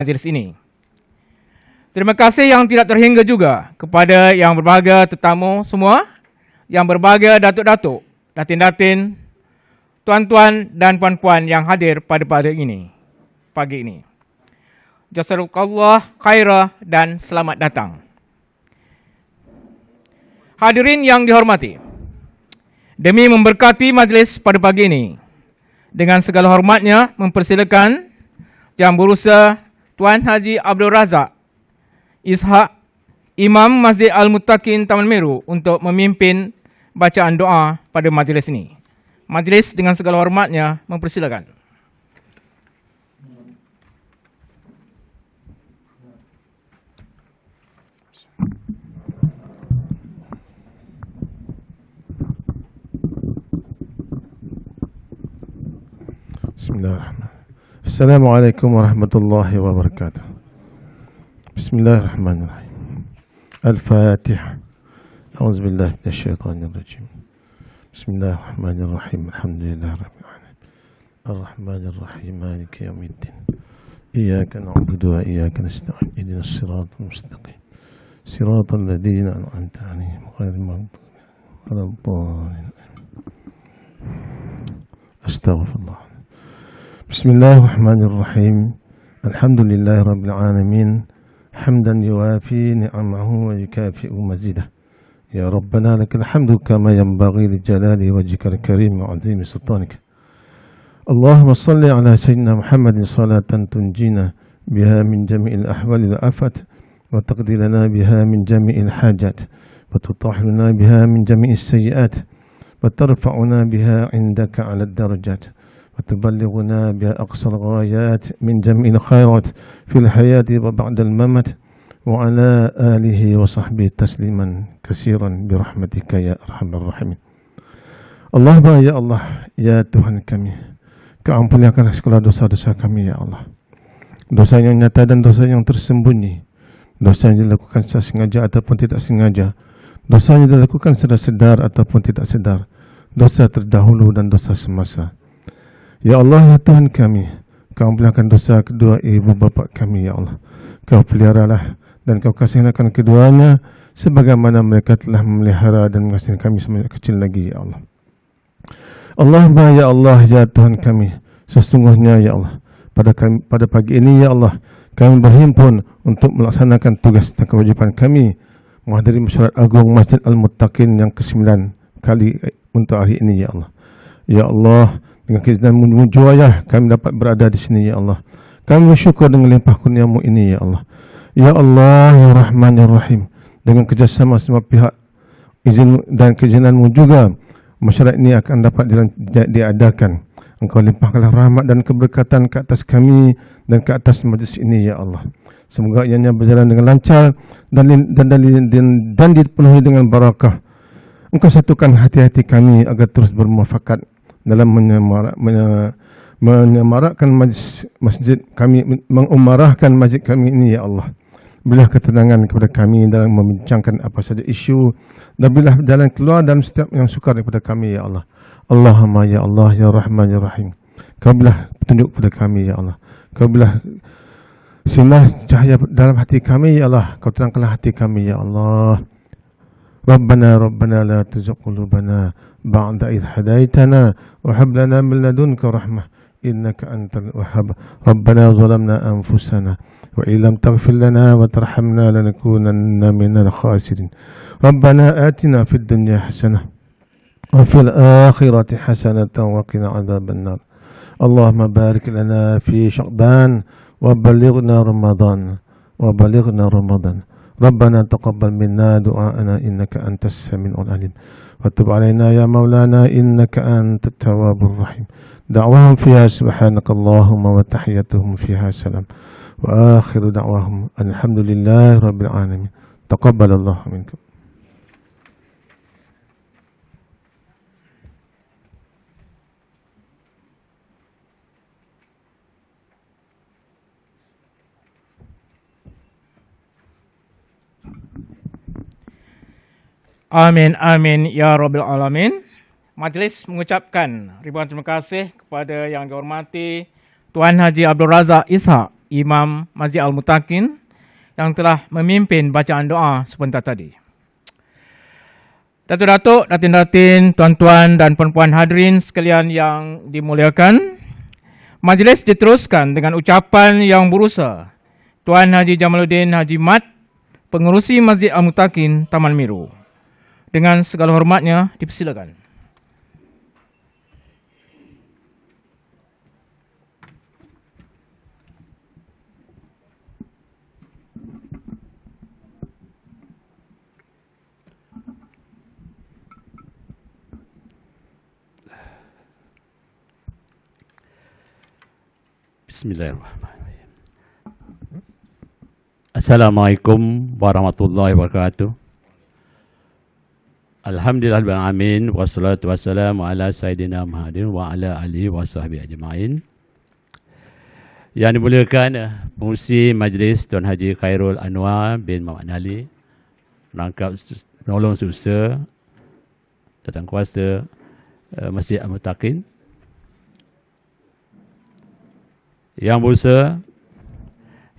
majlis ini. Terima kasih yang tidak terhingga juga kepada yang berbahagia tetamu semua, yang berbahagia datuk-datuk, datin-datin, tuan-tuan dan puan-puan yang hadir pada pagi ini. Jazakallah khairah dan selamat datang. Hadirin yang dihormati, demi memberkati majlis pada pagi ini, dengan segala hormatnya mempersilakan Yang Berurusan Tuan Haji Abdul Razak Ishak, Imam Masjid Al-Muttaqin Taman Meru, untuk memimpin bacaan doa pada majlis ini. Majlis dengan segala hormatnya mempersilakan. Bismillahirrahmanirrahim. Assalamualaikum warahmatullahi wabarakatuh. Bismillahirrahmanirrahim. Al-Fatihah. A'udzubillahi minasyaitonirrajim. Bismillahirrahmanirrahim. Alhamdulillahirabbil alamin. Ar-Rahmanirrahim. Maliki yaumiddin. Iyyaka na'budu wa iyyaka nasta'in. Ihdinas siratal mustaqim. Siratal ladzina an'amta 'alaihim ghairil maghdubi 'alaihim waladdallin. Astaghfirullah. Bismillahirrahmanirrahim. Alhamdulillahi rabbil alamin. Hamdan yuwafi ni'amahu wa yukafi'u mazidah. Ya Rabbana lakal hamdu kama yanbaghi li jalali wajhikal karim wa 'azimi sultanik. Allahumma salli ala sayyidina Muhammadin salatan tunjina biha min jami'il ahwali wal afat wa taqdi lana biha min jami'il hajat wa tutahhiruna biha min jami'is sayyi'at wa tarfa'una biha 'indaka 'ala ad-darajat. وتبلغنا بأقصى الغايات من جميع الخيرات في الحياة وبعد الممات وعلى آله وصحبه تسليما كثيرا برحمتك يا أرحم الراحمين. Allahumma ya Allah, ya Tuhan kami, Kau ampunikanlah segala dosa-dosa kami ya Allah. Dosa yang nyata dan dosa yang tersembunyi, dosa yang dilakukan secara sengaja ataupun tidak sengaja, dosa yang dilakukan secara sedar ataupun tidak sedar, dosa terdahulu dan dosa semasa. Ya Allah, ya Tuhan kami, Kau ampunikan dosa kedua ibu bapa kami ya Allah. Kau peliharalah dan Kau kasihkan keduanya sebagaimana mereka telah memelihara dan mengasihi kami semenjak kecil lagi ya Allah. Allahumma ya Allah, ya Tuhan kami, sesungguhnya ya Allah, pada pagi ini ya Allah, kami berhimpun untuk melaksanakan tugas dan kewajiban kami menghadiri mesyuarat agung Masjid Al-Muttaqin yang ke-9 kali untuk hari ini ya Allah. Ya Allah, dengan keizinanmu juayah kami dapat berada di sini ya Allah. Kami bersyukur dengan limpah kurniamu ini ya Allah. Ya Allah, ya Rahman, ya Rahim, dengan kerjasama semua pihak izin dan keizinanmu juga masyarakat ini akan dapat diadakan. Engkau limpahkanlah rahmat dan keberkatan ke atas kami dan ke atas majlis ini ya Allah. Semoga ianya berjalan dengan lancar dan dipenuhi dengan barakah. Engkau satukan hati-hati kami agar terus bermuafakat dalam menyemarakkan masjid kami, mengumarahkan masjid kami ini ya Allah. Berilah ketenangan kepada kami dalam membincangkan apa saja isu, dan berilah jalan keluar dalam setiap yang sukar kepada kami ya Allah. Allahumma ya Allah, ya Rahman, ya Rahim, Kau berilah petunjuk kepada kami ya Allah. Kau berilah sinar cahaya dalam hati kami ya Allah. Kau terangkanlah hati kami ya Allah. Rabbana la tuzigh qulubana ba'da idh hadaitana wa hab lana min ladunka rahmah innaka antal wahhab. Rabbana zalamna anfusana wa illam taghfir lana wa tarhamna lanakunanna minal khasirin. Rabbana atina fid dunya hasanah wa fil akhirati hasanatan wa qina adzaban nar. Allahumma barik lana fi Sya'ban wa balighna Ramadan ربنا تقبل منا دعاءنا إنك أنت السميع العليم وتب علينا يا مولانا إنك أنت التواب الرحيم. دعواهم فيها سبحانك اللهم وتحيتهم فيها سلام وآخر دعواهم الحمد لله رب العالمين. تقبل الله منكم. Amin, amin, ya Rabbil Alamin. Majlis mengucapkan ribuan terima kasih kepada yang dihormati Tuan Haji Abdul Razak Ishak, Imam Masjid Al-Mutakin yang telah memimpin bacaan doa sebentar tadi. Datuk-datuk, datin-datin, tuan-tuan dan puan-puan hadirin sekalian yang dimuliakan, majlis diteruskan dengan ucapan yang berusaha Tuan Haji Jamaluddin Haji Mat, Pengerusi Masjid Al-Mutakin, Taman Miru. Dengan segala hormatnya, dipersilakan. Bismillahirrahmanirrahim. Assalamualaikum warahmatullahi wabarakatuh. Alhamdulillah amin wassalatu wassalamu ala sayyidina Muhammadin wa ala alihi wa sahbihi ajma'in. Yang dimuliakan pengurusi majlis Tuan Haji Khairul Anwar bin Muhammad Ali, rangkap penolong susah datang kuasa Masjid Al-Mutakin. Yang berusaha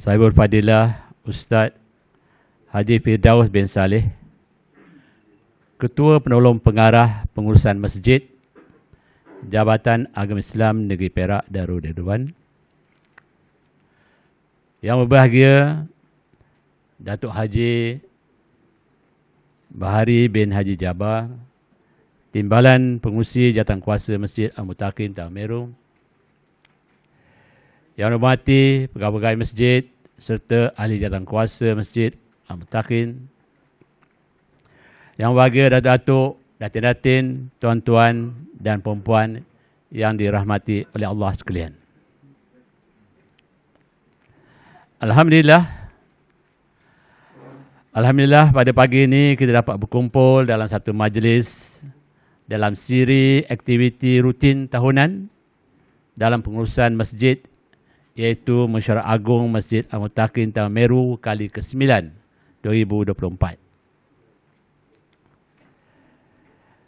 Sahibul Fadilah Ustaz Haji Firdaus bin Saleh, Ketua Penolong Pengarah Pengurusan Masjid Jabatan Agama Islam Negeri Perak Darul Ridwan. Yang berbahagia Datuk Haji Bahari bin Haji Jabar, Timbalan Pengurusi Jawatankuasa Masjid Al-Mutakin Taman Miru. Yang hormati pegawai masjid serta ahli jawatankuasa Masjid Al-Mutakin. Yang berbahagia datuk-datuk, datin-datin, tuan-tuan dan perempuan yang dirahmati oleh Allah sekalian. Alhamdulillah pada pagi ini kita dapat berkumpul dalam satu majlis dalam siri aktiviti rutin tahunan dalam pengurusan masjid, iaitu Mesyuarat Agung Masjid Al-Mutakin Taman Miru kali ke-9 2024.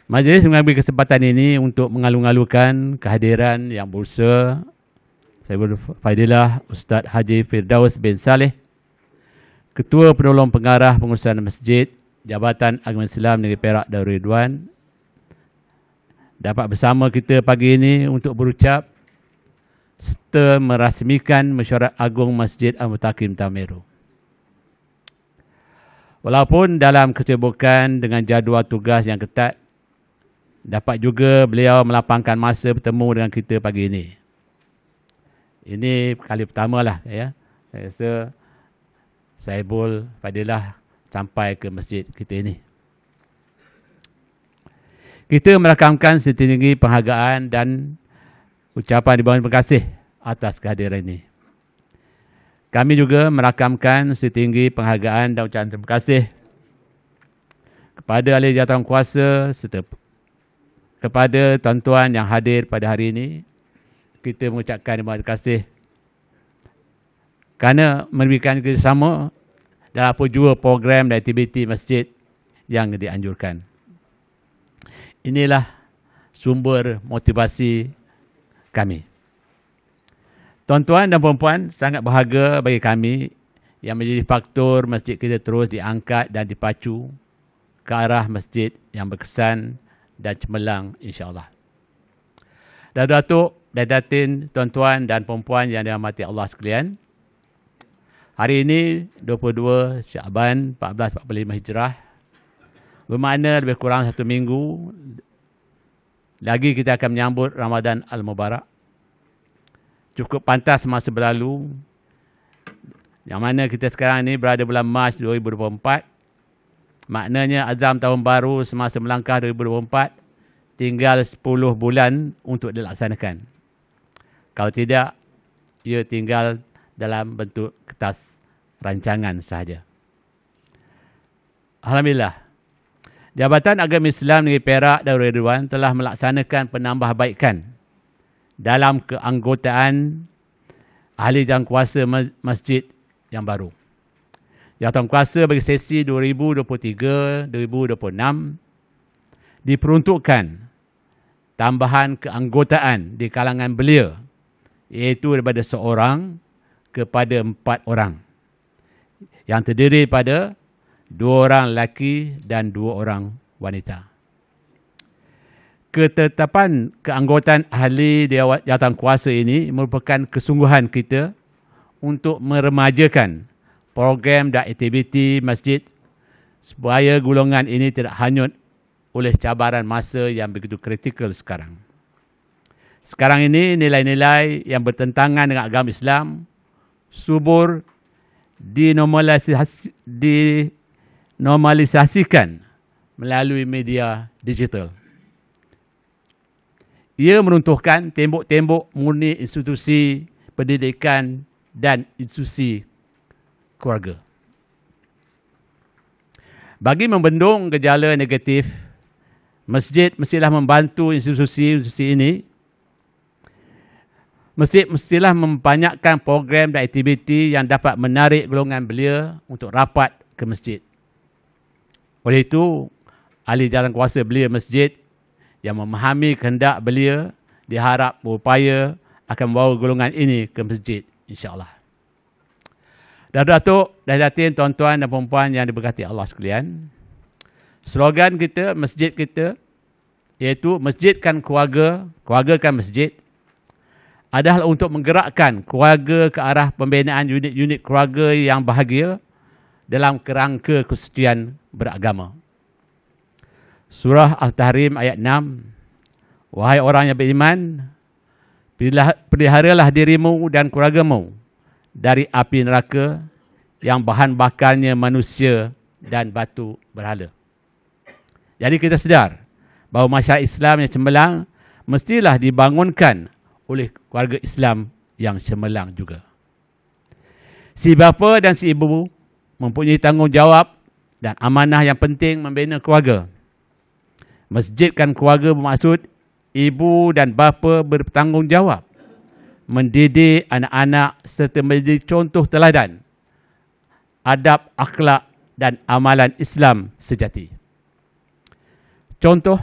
Majlis mengambil kesempatan ini untuk mengalu-alukan kehadiran yang berusaha Sahibul Fadilah Ustaz Haji Firdaus bin Saleh, Ketua Penolong Pengarah Pengurusan Masjid Jabatan Agama Islam Negeri Perak Darul Ridwan, dapat bersama kita pagi ini untuk berucap serta merasmikan Mesyuarat Agung Masjid Al-Mutakin Taman Miru. Walaupun dalam kesibukan dengan jadual tugas yang ketat, dapat juga beliau melapangkan masa bertemu dengan kita pagi ini. Ini kali pertama lah ya. Saya rasa Sahibul Fadilah sampai ke masjid kita ini. Kita merakamkan setinggi penghargaan dan ucapan dibawah terima kasih atas kehadiran ini. Kami juga merakamkan setinggi penghargaan dan ucapan terima kasih kepada ahli jawatankuasa serta kepada tuan-tuan yang hadir pada hari ini. Kita mengucapkan terima kasih kerana memberikan kerjasama dalam apa jua program dan aktiviti masjid yang dianjurkan. Inilah sumber motivasi kami. Tuan-tuan dan puan-puan, sangat berharga bagi kami yang menjadi faktor masjid kita terus diangkat dan dipacu ke arah masjid yang berkesan dan cemerlang insya-Allah. Datuk, datin, tuan-tuan dan puan-puan yang dirahmati Allah sekalian, hari ini 22 Syaban 1445 Hijrah, bermakna lebih kurang 1 minggu lagi kita akan menyambut Ramadan Al-Mubarak. Cukup pantas masa berlalu, yang mana kita sekarang ini berada bulan Mac 2024. Maknanya azam tahun baru semasa melangkah 2024 tinggal 10 bulan untuk dilaksanakan. Kalau tidak, ia tinggal dalam bentuk kertas rancangan sahaja. Alhamdulillah, Jabatan Agama Islam Negeri Perak Darul Ridwan telah melaksanakan penambahbaikan dalam keanggotaan ahli jangkuasa masjid yang baru. Jawatankuasa bagi sesi 2023-2026 diperuntukkan tambahan keanggotaan di kalangan belia, iaitu daripada seorang kepada 4 orang yang terdiri pada 2 orang lelaki dan 2 orang wanita. Ketetapan keanggotaan ahli jawatan kuasa ini merupakan kesungguhan kita untuk meremajakan program dan aktiviti masjid supaya golongan ini tidak hanyut oleh cabaran masa yang begitu kritikal sekarang. Sekarang ini nilai-nilai yang bertentangan dengan agama Islam subur dinormalisasikan melalui media digital. Ia meruntuhkan tembok-tembok murni institusi pendidikan dan institusi keluarga. Bagi membendung gejala negatif, masjid mestilah membantu institusi-institusi ini. Masjid mestilah membanyakkan program dan aktiviti yang dapat menarik golongan belia untuk rapat ke masjid. Oleh itu, ahli jawatankuasa belia masjid yang memahami kehendak belia diharap berupaya akan membawa golongan ini ke masjid, insya-Allah. Datuk, Datin, tuan-tuan dan puan-puan yang diberkati Allah sekalian, slogan kita, masjid kita, iaitu masjidkan keluarga, keluargakan masjid, adalah untuk menggerakkan keluarga ke arah pembinaan unit-unit keluarga yang bahagia dalam kerangka kesucian beragama. Surah Al-Tahrim ayat 6. Wahai orang yang beriman, peliharalah dirimu dan keluargamu dari api neraka yang bahan bakarnya manusia dan batu berhala. Jadi kita sedar bahawa masyarakat Islam yang cemerlang mestilah dibangunkan oleh keluarga Islam yang cemerlang juga. Si bapa dan si ibu mempunyai tanggungjawab dan amanah yang penting membina keluarga. Masjidkan keluarga bermaksud ibu dan bapa bertanggungjawab mendidik anak-anak serta menjadi contoh teladan adab, akhlak dan amalan Islam sejati. Contoh,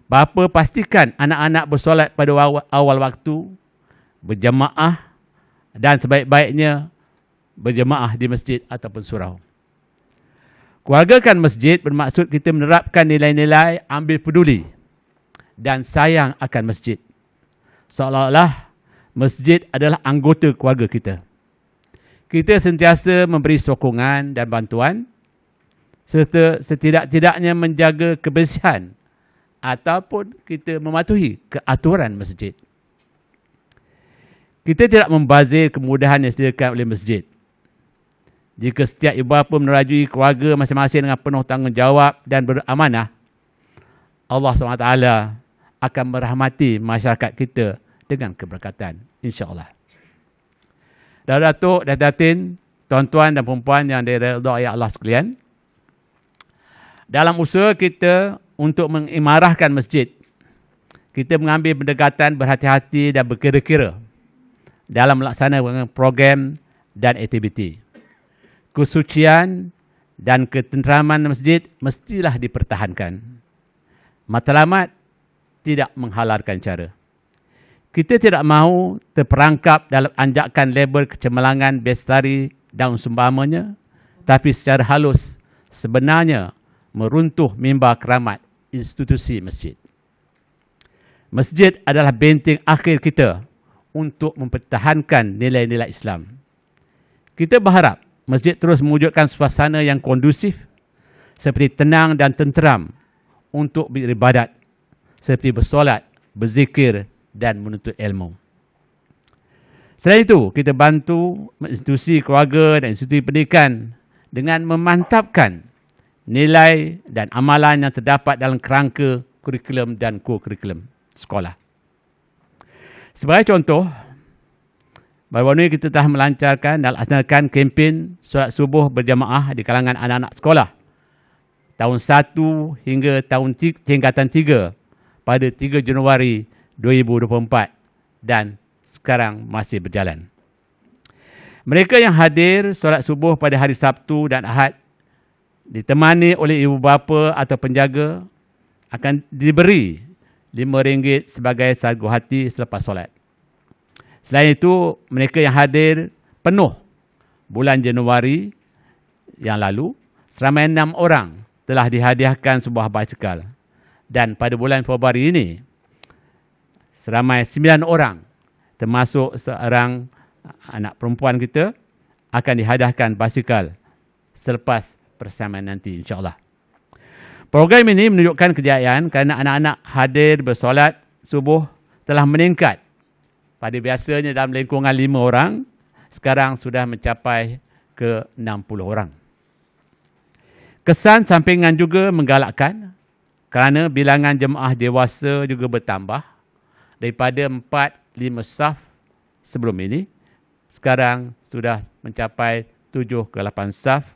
bapa pastikan anak-anak bersolat pada awal waktu, berjamaah dan sebaik-baiknya berjamaah di masjid ataupun surau. Keluargakan masjid bermaksud kita menerapkan nilai-nilai ambil peduli dan sayang akan masjid. Seolah-olah masjid adalah anggota keluarga kita. Kita sentiasa memberi sokongan dan bantuan serta setidak-tidaknya menjaga kebersihan ataupun kita mematuhi keaturan masjid. Kita tidak membazir kemudahan yang disediakan oleh masjid. Jika setiap ibu bapa menerajui keluarga masing-masing dengan penuh tanggungjawab dan beramanah, Allah SWT akan merahmati masyarakat kita dengan keberkatan, insya-Allah. Datuk, Datin, tuan-tuan dan puan yang diridai Allah sekalian, dalam usaha kita untuk mengimarahkan masjid, kita mengambil pendekatan berhati-hati dan berkira-kira dalam melaksanakan program dan aktiviti. Kesucian dan ketenteraman masjid mestilah dipertahankan. Matlamat tidak menghalalkan cara. Kita tidak mahu terperangkap dalam anjakan label kecemerlangan bestari dan seumpamanya, tapi secara halus sebenarnya meruntuh mimbar keramat institusi masjid. Masjid adalah benteng akhir kita untuk mempertahankan nilai-nilai Islam. Kita berharap masjid terus mewujudkan suasana yang kondusif, seperti tenang dan tenteram untuk beribadat, seperti bersolat, berzikir dan menuntut ilmu. Selain itu, kita bantu institusi keluarga dan institusi pendidikan dengan memantapkan nilai dan amalan yang terdapat dalam kerangka kurikulum dan co-kurikulum sekolah. Sebagai contoh, baru-baru ini kita telah melancarkan dan laksanakan kempen solat subuh berjamaah di kalangan anak-anak sekolah tahun 1 hingga tahun tingkatan 3 pada 3 Januari 2024 dan sekarang masih berjalan. Mereka yang hadir solat subuh pada hari Sabtu dan Ahad ditemani oleh ibu bapa atau penjaga akan diberi RM5 sebagai sagu hati selepas solat. Selain itu, mereka yang hadir penuh bulan Januari yang lalu, seramai 6 orang telah dihadiahkan sebuah basikal. Dan pada bulan Februari ini, seramai 9 orang, termasuk seorang anak perempuan kita, akan dihadiahkan basikal selepas persamaan nanti, insyaAllah. Program ini menunjukkan kejayaan kerana anak-anak hadir bersolat subuh telah meningkat. Pada biasanya dalam lingkungan 5 orang, sekarang sudah mencapai ke 60 orang. Kesan sampingan juga menggalakkan kerana bilangan jemaah dewasa juga bertambah daripada 4-5 saf sebelum ini. Sekarang sudah mencapai 7 ke 8 saf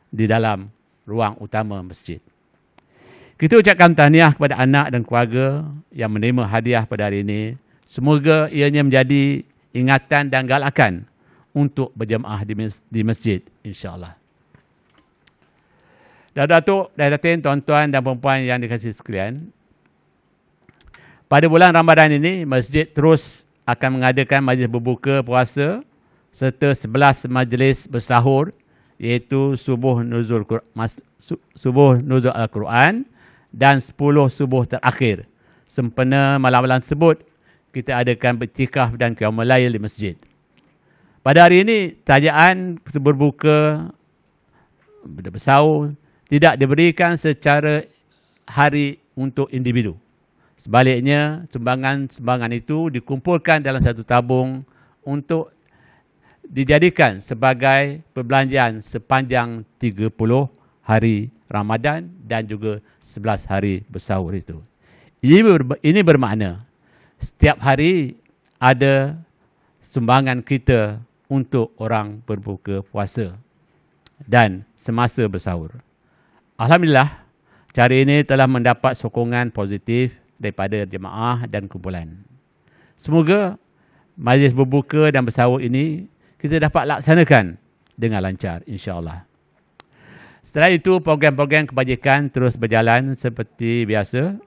di dalam ruang utama masjid. Kita ucapkan tahniah kepada anak dan keluarga yang menerima hadiah pada hari ini. Semoga ianya menjadi ingatan dan galakan untuk berjemaah di masjid, insya-Allah. Datuk, Datin, tuan-tuan dan puan-puan yang dikasihi sekalian, pada bulan Ramadan ini, masjid terus akan mengadakan majlis berbuka puasa serta 11 majlis bersahur, iaitu subuh nuzul Al-Quran dan 10 subuh terakhir. Sempena malam-malam tersebut, kita adakan bertikaf dan qiyamul lail di masjid. Pada hari ini, tajaan berbuka bersahur tidak diberikan secara hari untuk individu. Sebaliknya, sumbangan itu dikumpulkan dalam satu tabung untuk dijadikan sebagai perbelanjaan sepanjang 30 hari Ramadan dan juga 11 hari bersahur itu. Ini bermakna setiap hari ada sumbangan kita untuk orang berbuka puasa dan semasa bersahur. Alhamdulillah, cara ini telah mendapat sokongan positif daripada jemaah dan kumpulan. Semoga majlis berbuka dan bersahur ini kita dapat laksanakan dengan lancar, insya-Allah. Setelah itu, program-program kebajikan terus berjalan seperti biasa,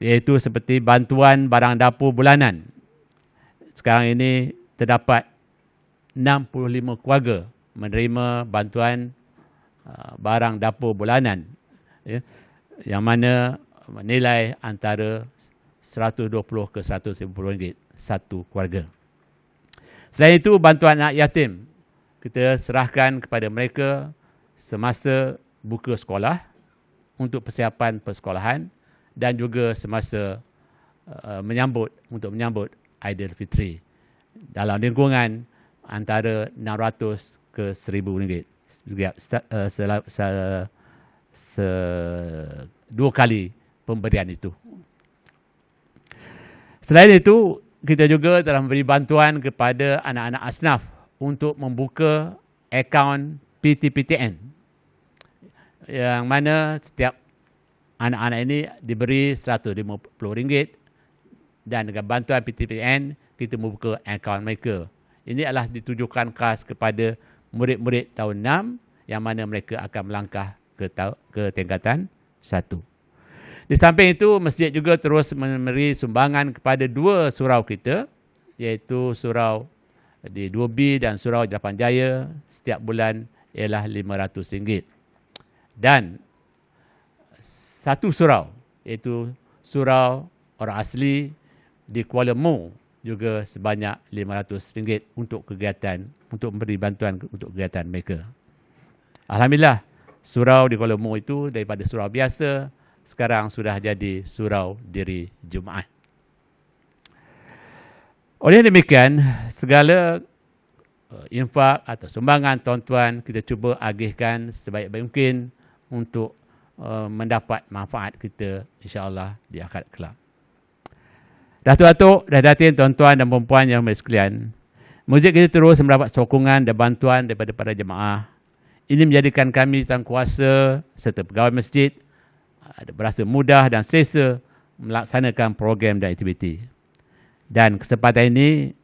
iaitu seperti bantuan barang dapur bulanan. Sekarang ini terdapat 65 keluarga menerima bantuan barang dapur bulanan, ya, yang mana nilai antara 120 ke 150 ringgit satu keluarga. Selain itu, bantuan anak yatim kita serahkan kepada mereka semasa buka sekolah untuk persiapan persekolahan dan juga semasa menyambut Aidilfitri dalam lingkungan antara 600 ke 1000 ringgit. Dua kali pemberian itu. Selain itu, kita juga telah memberi bantuan kepada anak-anak asnaf untuk membuka akaun PTPTN, yang mana setiap anak-anak ini diberi RM150 dan dengan bantuan PTPTN kita membuka akaun mereka. Ini adalah ditujukan khas kepada murid-murid tahun 6 yang mana mereka akan melangkah ke tingkatan 1. Di samping itu, masjid juga terus memberi sumbangan kepada 2 surau kita, iaitu surau di 2B dan surau Japan Jaya. Setiap bulan ialah RM500. Dan 1 surau, iaitu surau orang asli di Kuala Mu, juga sebanyak RM500 untuk kegiatan, untuk memberi bantuan untuk kegiatan mereka. Alhamdulillah, surau di Kuala Mu itu daripada surau biasa, sekarang sudah jadi surau diri Jumaat. Oleh demikian, segala infak atau sumbangan tuan-tuan kita cuba agihkan sebaik-baik mungkin untuk mendapat manfaat kita, insya-Allah, di akhirat kelak. Datuk-datuk, Datin, tuan-tuan dan puan-puan yang sekalian, masjid kita terus mendapat sokongan dan bantuan daripada para jemaah. Ini menjadikan kami tuan kuasa serta pegawai masjid berasa mudah dan selesa melaksanakan program dan aktiviti. Dan kesempatan ini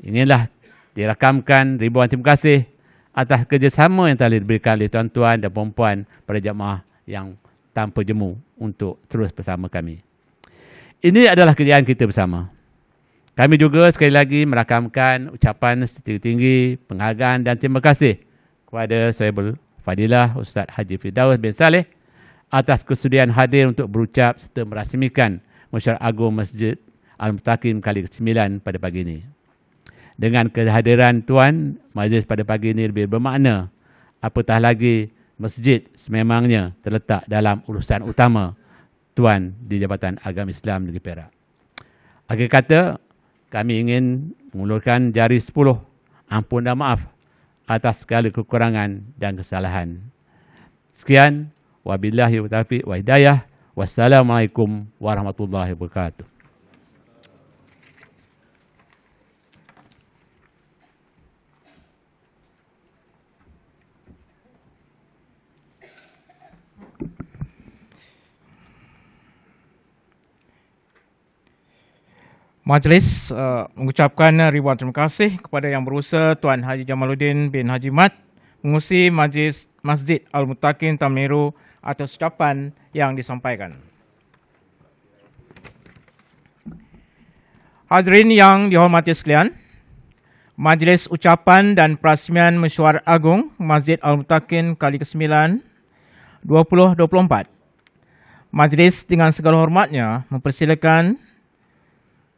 inginlah dirakamkan ribuan terima kasih atas kerjasama yang telah diberikan oleh tuan-tuan dan puan-puan pada jemaah yang tanpa jemu untuk terus bersama kami. Ini adalah kerjaan kita bersama. Kami juga sekali lagi merakamkan ucapan setinggi-tinggi penghargaan dan terima kasih kepada Saibul Fadilah Ustaz Haji Firdaus bin Saleh atas kesudian hadir untuk berucap serta merasmikan Mesyuarat Agung Masjid Al-Muttaqin kali ke-9 pada pagi ini. Dengan kehadiran Tuan, majlis pada pagi ini lebih bermakna, apatah lagi masjid sememangnya terletak dalam urusan utama Tuan di Jabatan Agama Islam Negeri Perak. Akhir kata, kami ingin mengulurkan jari 10 ampun dan maaf atas segala kekurangan dan kesalahan. Sekian, wabillahi taufiq wa hidayah. Wassalamualaikum warahmatullahi wabarakatuh. Majlis mengucapkan ribuan terima kasih kepada Yang Berusaha Tuan Haji Jamaluddin bin Haji Mat, Pengerusi Majlis Masjid Al-Muttaqin Taman Meru atas ucapan yang disampaikan. Hadirin yang dihormati sekalian, Majlis Ucapan dan Perasmian Mesyuarat Agung Masjid Al-Muttaqin kali ke-9 2024. Majlis dengan segala hormatnya mempersilakan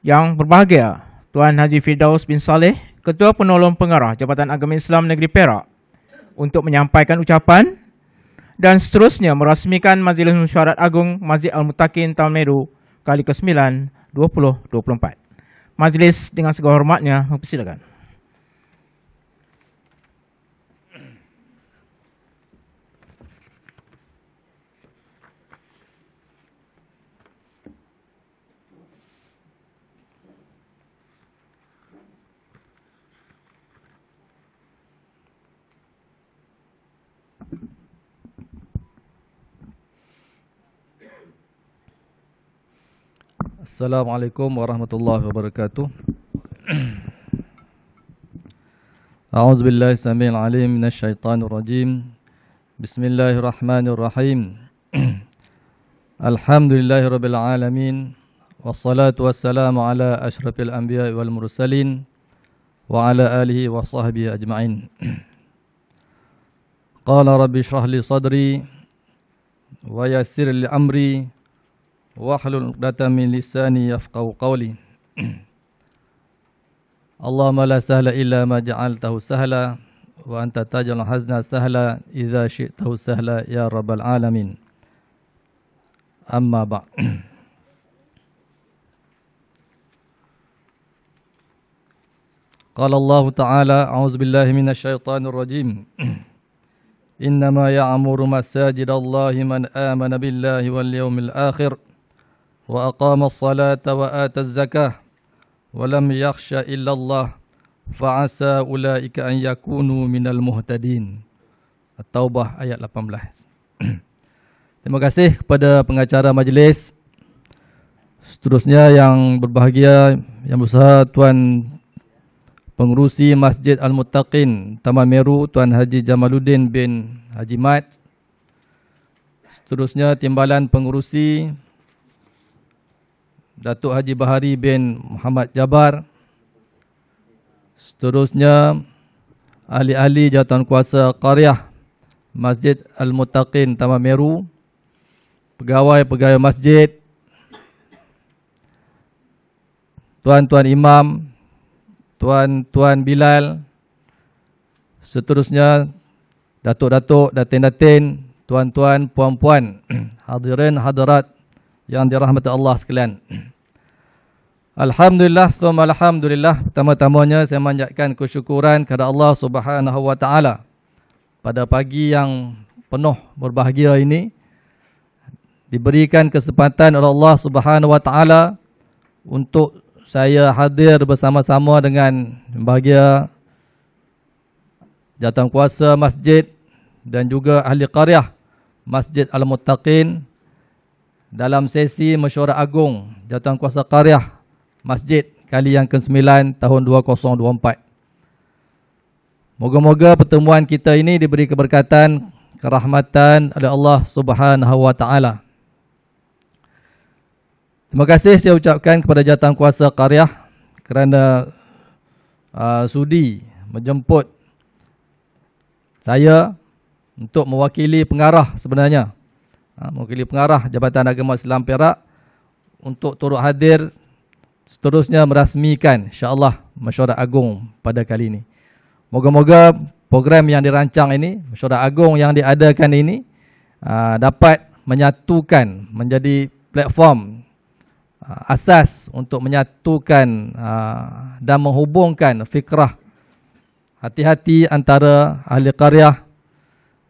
Yang berbahagia Tuan Haji Firdaus bin Saleh, Ketua Penolong Pengarah Jabatan Agama Islam Negeri Perak, untuk menyampaikan ucapan dan seterusnya merasmikan Majlis Mesyuarat Agung Masjid Al-Muttaqin Taman Meru kali ke-9 2024. Majlis dengan segala hormatnya mempersilakan. Assalamualaikum warahmatullahi wabarakatuh. A'udzubillahi samil alim minasyaitanir rajim. Bismillahirrahmanirrahim. Alhamdulillahirabbil alamin. Wassalatu wassalamu ala asyrafil anbiya'i wal mursalin wa ala alihi wa sahbihi ajma'in. Qala rabbi shrah li sadri wa yassir li amri wahlul 'uqdatam min lisani yafqahu qawli. Allahumma la sahla illa ma ja'altahu sahla wa anta taj'alul hazna sahla idza syi'tahu sahla ya rabbal alamin. Amma ba'. Qala Allah Ta'ala, a'udzu billahi minasy syaithanir rajim. Innama ya'muru masajidallahi man amana billahi wal yawmil akhir wa aqama as-salata wa ata az-zakah wa lam yakhsha illa Allah fa'asa ulaika an yakunu minal muhtadin. At-Taubah ayat 18. Terima kasih kepada pengacara majlis. Seterusnya yang berbahagia, yang berusaha Tuan Pengerusi Masjid Al-Muttaqin Taman Meru Tuan Haji Jamaluddin bin Haji Mat. Seterusnya Timbalan Pengerusi Datuk Haji Bahari bin Muhammad Jabar. Seterusnya ahli-ahli jawatankuasa qaryah Masjid Al-Muttaqin Taman Meru, pegawai-pegawai masjid, tuan-tuan imam, tuan-tuan Bilal, seterusnya datuk-datuk, datin-datin, tuan-tuan, puan-puan, hadirin hadirat yang dirahmati Allah sekalian. Alhamdulillah, thumma alhamdulillah. Pertama-tamanya saya manjatkan kesyukuran kepada Allah Subhanahu wa taala pada pagi yang penuh berbahagia ini, diberikan kesempatan oleh Allah Subhanahu wa taala untuk saya hadir bersama-sama dengan bahagia jawatankuasa masjid dan juga ahli qaryah Masjid Al-Muttaqin dalam sesi Mesyuarat Agung Jawatankuasa Qaryah Masjid kali yang ke-9 tahun 2024. Moga-moga pertemuan kita ini diberi keberkatan, kerahmatan oleh Allah Subhanahu wa taala. Terima kasih saya ucapkan kepada Jawatankuasa Qaryah kerana sudi menjemput saya untuk mewakili pengarah sebenarnya. Mewakili pengarah Jabatan Agama Islam Perak untuk turut hadir seterusnya merasmikan insya-Allah mesyuarat agung pada kali ini. Moga-moga program yang dirancang ini, mesyuarat agung yang diadakan ini dapat menyatukan, menjadi platform asas untuk menyatukan dan menghubungkan fikrah hati-hati antara ahli qaryah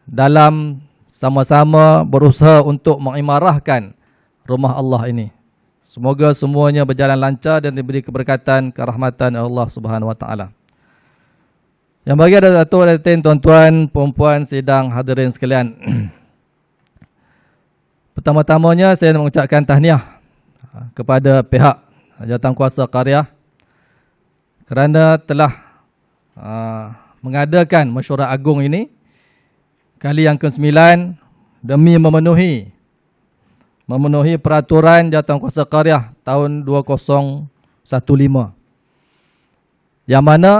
dalam sama-sama berusaha untuk mengimarahkan rumah Allah ini. Semoga semuanya berjalan lancar dan diberi keberkatan, kerahmatan Allah Subhanahu Wa Taala. Yang bagi ada Datuk dan tuan-tuan, puan-puan, sidang hadirin sekalian. Pertama-tamanya saya nak mengucapkan tahniah kepada pihak Jawatankuasa Qaryah kerana telah mengadakan mesyuarat agung ini kali yang ke-9 demi memenuhi peraturan Jawatankuasa Qaryah tahun 2015. Yang mana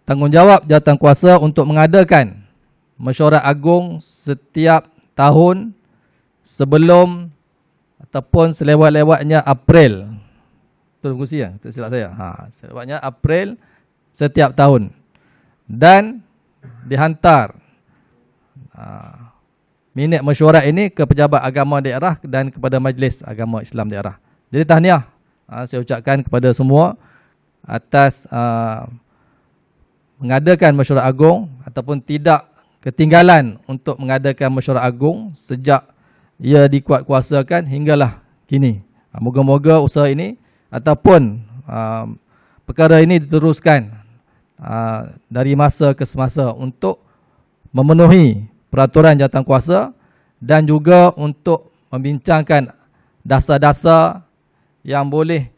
tanggungjawab Jawatankuasa untuk mengadakan mesyuarat agung setiap tahun sebelum ataupun selewat-lewatnya April. Betul kursi ya? Tak silap saya. Selewatnya April setiap tahun. Dan dihantar minit mesyuarat ini ke pejabat agama daerah dan kepada Majlis Agama Islam daerah. Jadi tahniah saya ucapkan kepada semua atas mengadakan mesyuarat agung ataupun tidak ketinggalan untuk mengadakan mesyuarat agung sejak ia dikuatkuasakan hinggalah kini. Moga-moga usaha ini ataupun perkara ini diteruskan dari masa ke semasa untuk memenuhi peraturan Jawatankuasa dan juga untuk membincangkan dasar-dasar yang boleh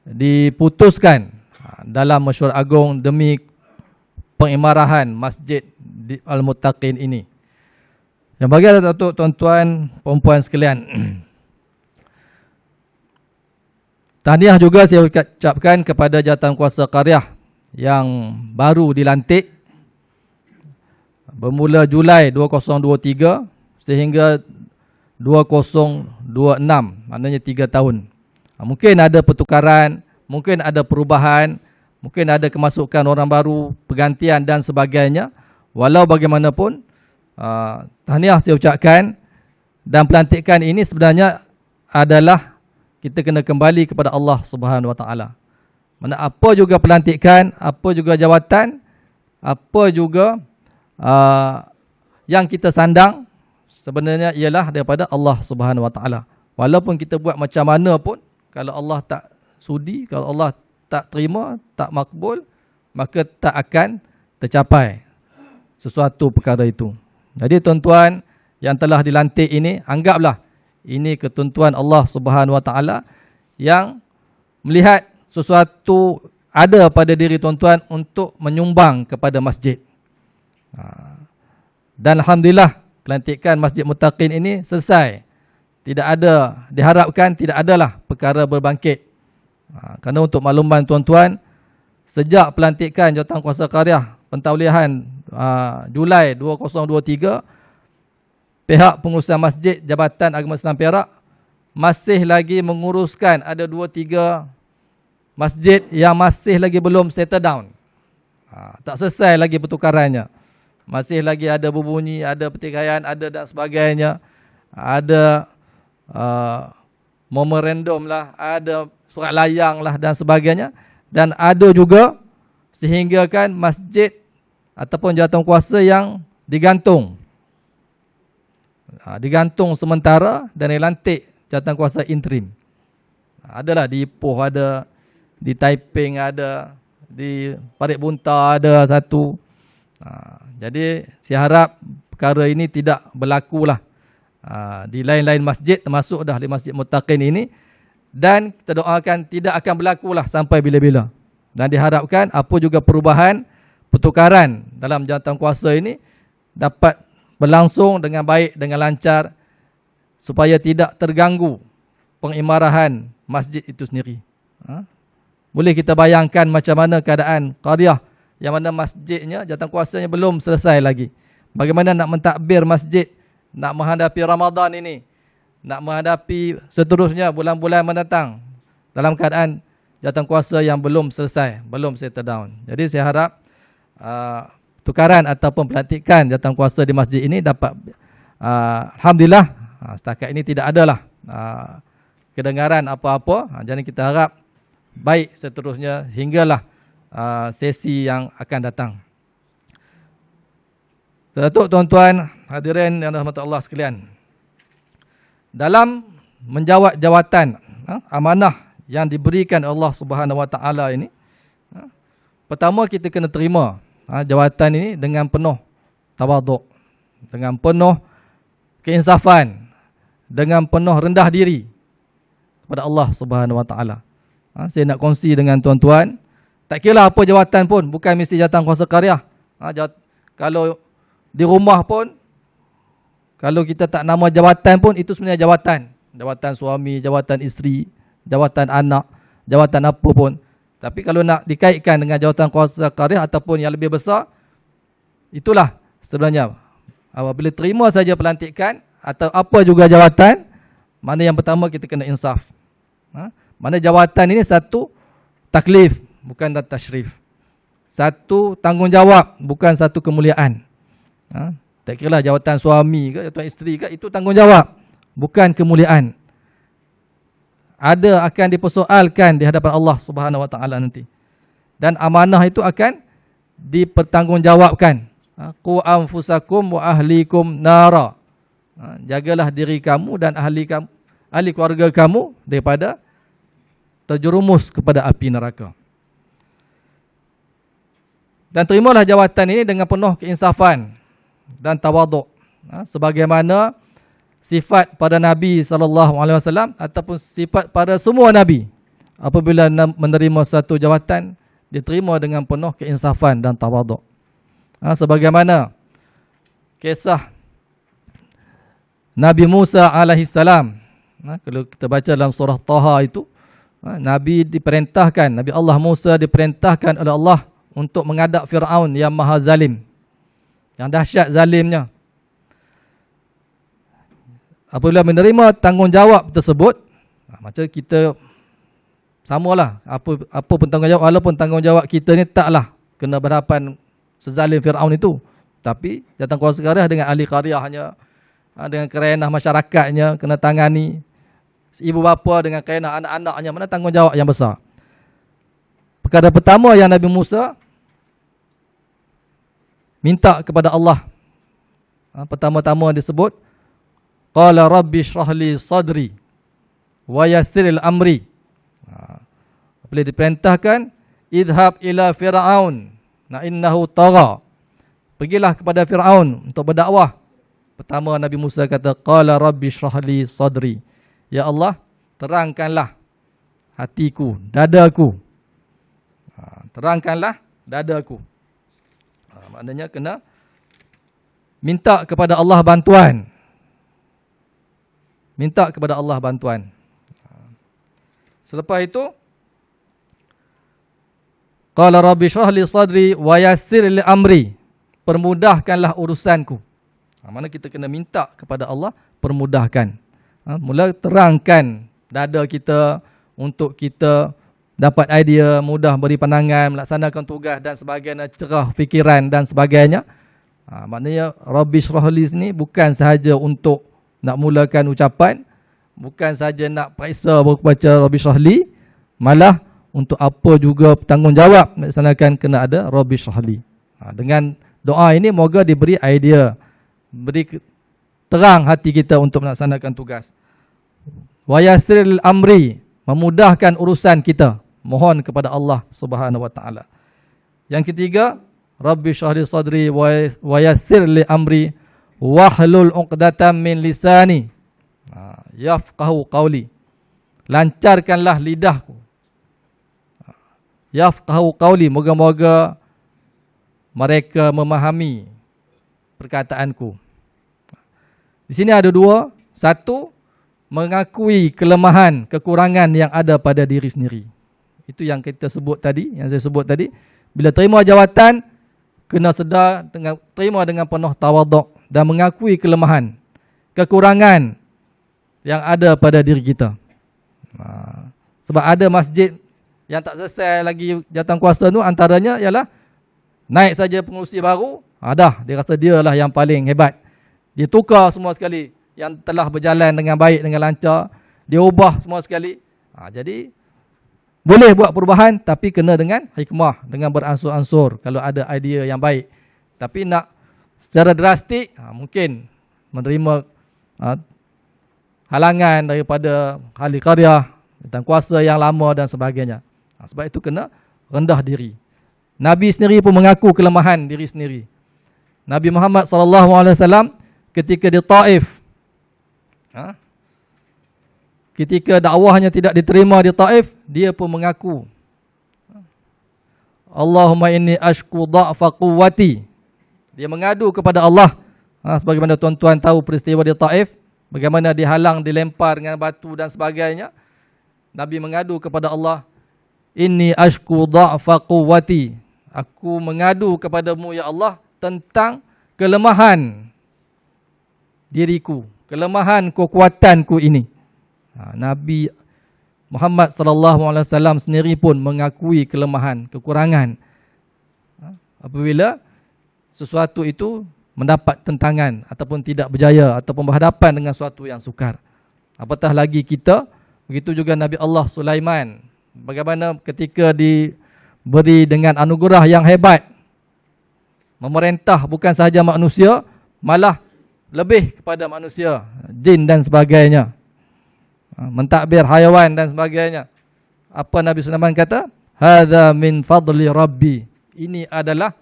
diputuskan dalam mesyuarat agung demi pengimarahan Masjid Al-Muttaqin ini. Yang bagi Datuk, tuan-tuan, puan-puan sekalian. Tahniah juga saya ucapkan kepada Jawatankuasa Qaryah yang baru dilantik bermula Julai 2023 sehingga 2026, maknanya 3 tahun. Mungkin ada pertukaran, mungkin ada perubahan, mungkin ada kemasukan orang baru, pergantian dan sebagainya. Walau bagaimanapun, tahniah saya ucapkan, dan pelantikan ini sebenarnya adalah kita kena kembali kepada Allah Subhanahu Wa Taala. Mana apa juga pelantikan, apa juga jawatan, apa juga yang kita sandang sebenarnya ialah daripada Allah Subhanahu Wa Taala. Walaupun kita buat macam mana pun, kalau Allah tak sudi, kalau Allah tak terima, tak makbul, maka tak akan tercapai sesuatu perkara itu. Jadi tuan-tuan yang telah dilantik ini, anggaplah ini ketentuan Allah Subhanahu Wa Taala yang melihat sesuatu ada pada diri tuan-tuan untuk menyumbang kepada masjid. Dan alhamdulillah pelantikan Masjid Muttaqin ini selesai. Tidak ada, diharapkan tidak adalah perkara berbangkit. Kerana untuk makluman tuan-tuan, sejak pelantikan Jawatankuasa Qaryah pentaulihan Julai 2023, pihak pengurusan masjid Jabatan Agama Islam Perak masih lagi menguruskan ada 2-3 masjid yang masih lagi belum settle down. Tak selesai lagi pertukarannya. Masih lagi ada berbunyi, ada pertikaian, ada dan sebagainya. Ada memorandum lah, ada surat layang lah dan sebagainya. Dan ada juga sehingga kan masjid ataupun jawatankuasa yang digantung. Digantung sementara dan dilantik jawatankuasa interim. Adalah di Ipoh ada, di Taiping ada, di Parit Bunta ada satu. Jadi saya harap perkara ini tidak berlakulah di lain-lain masjid, termasuk dah di Masjid Muttaqin ini. Dan kita doakan tidak akan berlakulah sampai bila-bila. Dan diharapkan apa juga perubahan, pertukaran dalam jawatankuasa ini dapat berlangsung dengan baik, dengan lancar, supaya tidak terganggu pengimarahan masjid itu sendiri. Boleh kita bayangkan macam mana keadaan qaryah yang mana masjidnya, jawatankuasanya belum selesai lagi. Bagaimana nak mentadbir masjid, nak menghadapi Ramadan ini, nak menghadapi seterusnya bulan-bulan mendatang dalam keadaan jawatankuasa yang belum selesai, belum settle down. Jadi saya harap tukaran ataupun pelantikan jawatankuasa di masjid ini dapat alhamdulillah setakat ini tidak adalah kedengaran apa-apa. Jadi kita harap baik seterusnya hinggalah sesi yang akan datang. Datuk, tuan-tuan, hadirin yang dirahmati Allah sekalian. Dalam menjawab jawatan amanah yang diberikan Allah Subhanahu Wa Taala ini, pertama kita kena terima jawatan ini dengan penuh tawaduk, dengan penuh keinsafan, dengan penuh rendah diri kepada Allah Subhanahu Wa Taala. Saya nak kongsi dengan tuan-tuan, tak kira apa jawatan pun, bukan mesti jawatankuasa qaryah. Kalau di rumah pun, kalau kita tak nama jawatan pun, itu sebenarnya jawatan. Jawatan suami, jawatan isteri, jawatan anak, jawatan apa pun. Tapi kalau nak dikaitkan dengan jawatankuasa qaryah ataupun yang lebih besar, itulah sebenarnya. Apabila terima saja pelantikan atau apa juga jawatan, mana yang pertama kita kena insaf. Mana jawatan ini satu taklif, bukan tashrif. Satu tanggungjawab, bukan satu kemuliaan. Tak kira lah jawatan suami ke, jawatan isteri ke, itu tanggungjawab, bukan kemuliaan. Ada akan dipersoalkan di hadapan Allah Subhanahu Wa Taala nanti. Dan amanah itu akan dipertanggungjawabkan. Qu anfusakum wa ahlikum nara. Jagalah diri kamu dan ahli keluarga kamu daripada terjerumus kepada api neraka. Dan terimalah jawatan ini dengan penuh keinsafan dan tawaduk, sebagaimana sifat pada Nabi SAW ataupun sifat pada semua Nabi. Apabila menerima satu jawatan, diterima dengan penuh keinsafan dan tawaduk. Sebagaimana kisah Nabi Musa alaihissalam. Kalau kita baca dalam surah Taha itu, Nabi diperintahkan, Nabi Allah Musa diperintahkan oleh Allah untuk menghadap Fir'aun yang maha zalim, yang dahsyat zalimnya. Apabila menerima tanggungjawab tersebut, macam kita samalah, apa pun tanggungjawab, walaupun tanggungjawab kita ni taklah kena berhadapan sezalim Fir'aun itu, tapi jawatankuasa qaryah dengan ahli qaryahnya, dengan kerenah masyarakatnya kena tangani, ibu bapa dengan kerenah anak-anaknya, mana tanggungjawab yang besar. Perkara pertama yang Nabi Musa minta kepada Allah, pertama-tama disebut, qala rabbi shrah li sadri wa yassir amri. Bila diperintahkan, idhab ila fir'aun innahu tagha. Pergilah kepada Fir'aun untuk berdakwah. Pertama Nabi Musa kata, qala rabbi shrah li sadri. Ya Allah, terangkanlah hatiku, dadaku. Terangkanlah dadaku. Maknanya kena minta kepada Allah bantuan. Minta kepada Allah bantuan. Selepas itu, qala rabbi shrah li sadri wa yassir li amri. Permudahkanlah urusanku. Mana kita kena minta kepada Allah, permudahkan. Mula terangkan dada kita untuk kita dapat idea, mudah beri pandangan, melaksanakan tugas dan sebagainya, cerah fikiran dan sebagainya. Maknanya rabbi shrah li ni bukan sahaja untuk nak mulakan ucapan, bukan saja nak periksa baca rabbi shrah li, malah untuk apa juga tanggungjawab melaksanakan kena ada rabbi shrah li. Dengan doa ini moga diberi idea, beri terang hati kita untuk melaksanakan tugas. Wa yassiril amri, memudahkan urusan kita. Mohon kepada Allah Subhanahu Wa Taala. Yang ketiga, rabbi shrah li sadri wa yassir li amri wahlul 'uqdatam min lisani yafqahu qawli. Lancarkanlah lidahku. Yafqahu qawli, moga-moga mereka memahami perkataanku. Di sini ada dua. Satu, mengakui kelemahan, kekurangan yang ada pada diri sendiri. Itu yang kita sebut tadi, yang saya sebut tadi. Bila terima jawatan, kena sedar dengan terima dengan penuh tawaduk dan mengakui kelemahan, kekurangan yang ada pada diri kita. Sebab ada masjid yang tak selesai lagi jawatankuasa tu, antaranya ialah naik saja pengurusi baru, dah dia rasa dia lah yang paling hebat. Dia tukar semua sekali yang telah berjalan dengan baik, dengan lancar, dia ubah semua sekali. Jadi boleh buat perubahan, tapi kena dengan hikmah, dengan beransur-ansur kalau ada idea yang baik. Tapi nak secara drastik, mungkin menerima halangan daripada ahli qaryah, kuasa yang lama dan sebagainya. Sebab itu kena rendah diri. Nabi sendiri pun mengaku kelemahan diri sendiri. Nabi Muhammad SAW ketika di Taif, ketika dakwahnya tidak diterima di Taif, dia pun mengaku, Allahumma inni ashku dha'fa quwwati. Dia mengadu kepada Allah. Sebagaimana tuan-tuan tahu peristiwa di Taif, bagaimana dihalang, dilempar dengan batu dan sebagainya. Nabi mengadu kepada Allah, inni ashku dha'fa quwwati. Aku mengadu kepadamu ya Allah tentang kelemahan diriku, kelemahan kekuatanku ini. Nabi Muhammad SAW sendiri pun mengakui kelemahan, kekurangan. Apabila sesuatu itu mendapat tentangan ataupun tidak berjaya ataupun berhadapan dengan sesuatu yang sukar. Apatah lagi kita, begitu juga Nabi Allah Sulaiman. Bagaimana ketika diberi dengan anugerah yang hebat, memerintah bukan sahaja manusia, malah lebih kepada manusia, jin dan sebagainya. Mentadbir haiwan dan sebagainya. Apa Nabi Sulaiman kata? Hadza min fadli Rabbi. Ini adalah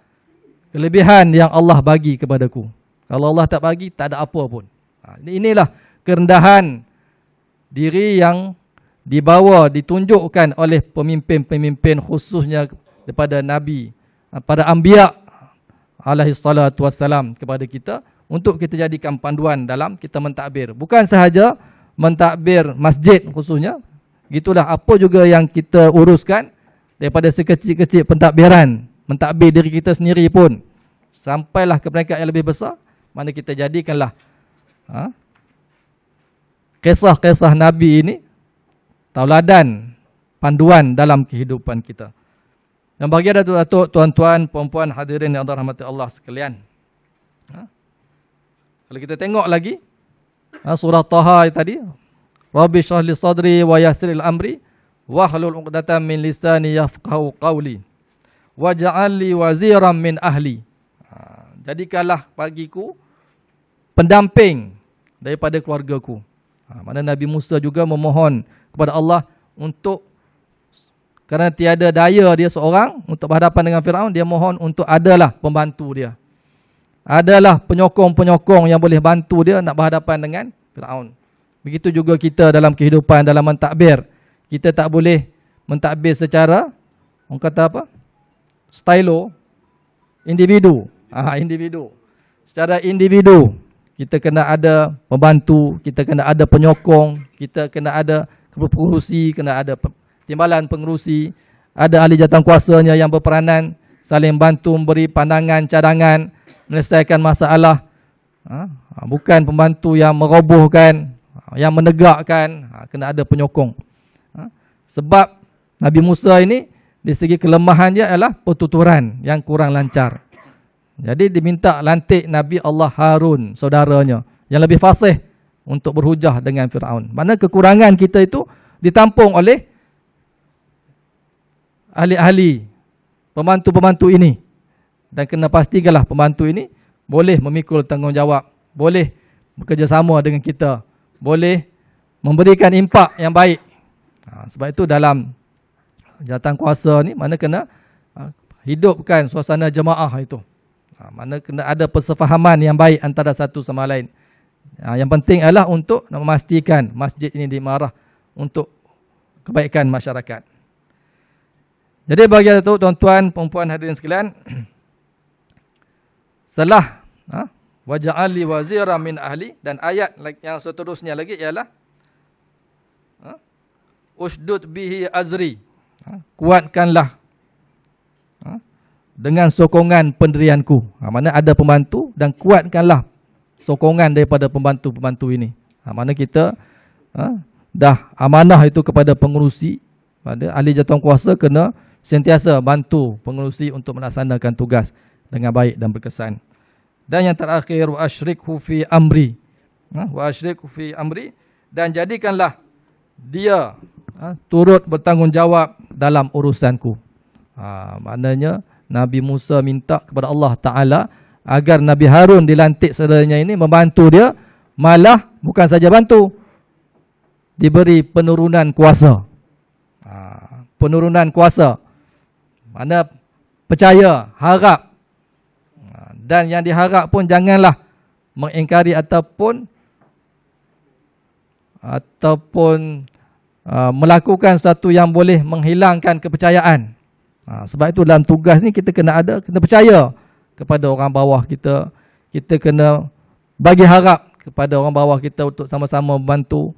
kelebihan yang Allah bagi kepadaku. Kalau Allah tak bagi, tak ada apa pun. Inilah kerendahan diri yang dibawa, ditunjukkan oleh pemimpin-pemimpin, khususnya daripada Nabi, pada Anbiya alaihi salatu wassalam kepada kita, untuk kita jadikan panduan dalam kita mentadbir. Bukan sahaja mentadbir masjid khususnya, gitulah apa juga yang kita uruskan, daripada sekecil-kecil pentadbiran, mentadbir diri kita sendiri pun, sampailah ke peringkat yang lebih besar, mana kita jadikanlah kisah-kisah Nabi ini tauladan, panduan dalam kehidupan kita. Dan bagi datuk-datuk, tuan-tuan, puan-puan hadirin yang dirahmati Allah sekalian, kalau kita tengok lagi surah Taha tadi, Rabbi shrah li sadri wa yassir li amri wahlul 'uqdatam min lisani yafqahu qawli waj'al li waziran min ahli. Jadikanlah bagiku pendamping daripada keluargaku. Mana Nabi Musa juga memohon kepada Allah untuk, kerana tiada daya dia seorang untuk berhadapan dengan Firaun, dia mohon untuk adalah pembantu dia, adalah penyokong-penyokong yang boleh bantu dia nak berhadapan dengan Firaun. Begitu juga kita dalam kehidupan, dalam mentadbir. Kita tak boleh mentadbir secara, orang kata apa? Stylo, individu. Individu. Secara individu, kita kena ada pembantu, kita kena ada penyokong, kita kena ada pengurusi, kena ada timbalan pengurusi, ada ahli jawatankuasanya yang berperanan saling bantu, memberi pandangan, cadangan, menyelesaikan masalah. Bukan pembantu yang merobohkan, yang menegakkan. Kena ada penyokong. Sebab Nabi Musa ini, di segi kelemahannya adalah pertuturan yang kurang lancar. Jadi diminta lantik Nabi Allah Harun, saudaranya, yang lebih fasih untuk berhujah dengan Firaun. Mana kekurangan kita itu ditampung oleh ahli-ahli, pembantu-pembantu ini. Dan kena pastikanlah pembantu ini boleh memikul tanggungjawab, boleh bekerjasama dengan kita, boleh memberikan impak yang baik. Sebab itu dalam jawatankuasa ni, mana kena hidupkan suasana jemaah itu. Mana kena ada persefahaman yang baik antara satu sama lain. Yang penting adalah untuk memastikan masjid ini dimarah untuk kebaikan masyarakat. Jadi bagi tuan-tuan, perempuan hadirin sekalian, setelah waja'al li wazira min ahli, dan ayat yang seterusnya lagi ialah ushdud bihi azri. kuatkanlah dengan sokongan pendirianku. Mana ada pembantu, dan kuatkanlah sokongan daripada pembantu-pembantu ini. Mana kita dah amanah itu kepada pengerusi, pada ahli jawatankuasa kena sentiasa bantu pengerusi untuk melaksanakan tugas dengan baik dan berkesan. Dan yang terakhir, wa asyrikhu fi amri. Wa asyrikhu fi amri, dan jadikanlah dia turut bertanggungjawab dalam urusanku. Maknanya Nabi Musa minta kepada Allah Ta'ala agar Nabi Harun dilantik saudaranya ini membantu dia, malah bukan saja bantu, diberi penurunan kuasa. Penurunan kuasa, mana percaya, harap, dan yang diharap pun janganlah mengingkari ataupun melakukan sesuatu yang boleh menghilangkan kepercayaan. Sebab itu dalam tugas ni kita kena percaya kepada orang bawah kita. Kita kena bagi harap kepada orang bawah kita untuk sama-sama membantu.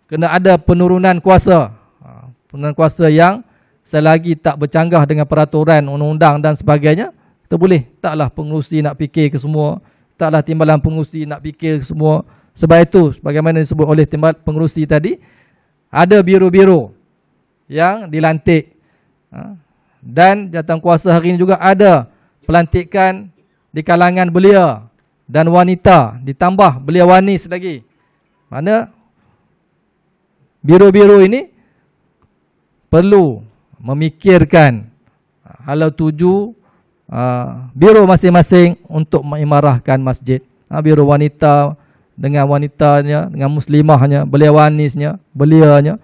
Kena ada penurunan kuasa. Penurunan kuasa yang selagi tak bercanggah dengan peraturan undang-undang dan sebagainya, kita boleh. Taklah pengerusi nak fikir ke semua. Taklah timbalan pengerusi nak fikir ke semua. Sebab itu, sebagaimana disebut oleh timbalan pengerusi tadi, ada biro-biro yang dilantik. Dan jawatankuasa hari ini juga ada pelantikan di kalangan belia dan wanita, ditambah belia wanis lagi. Mana biro-biro ini perlu memikirkan halau tuju biro masing-masing untuk mengimarahkan masjid. Biro wanita dengan wanitanya, dengan muslimahnya, belia wanisnya, belianya,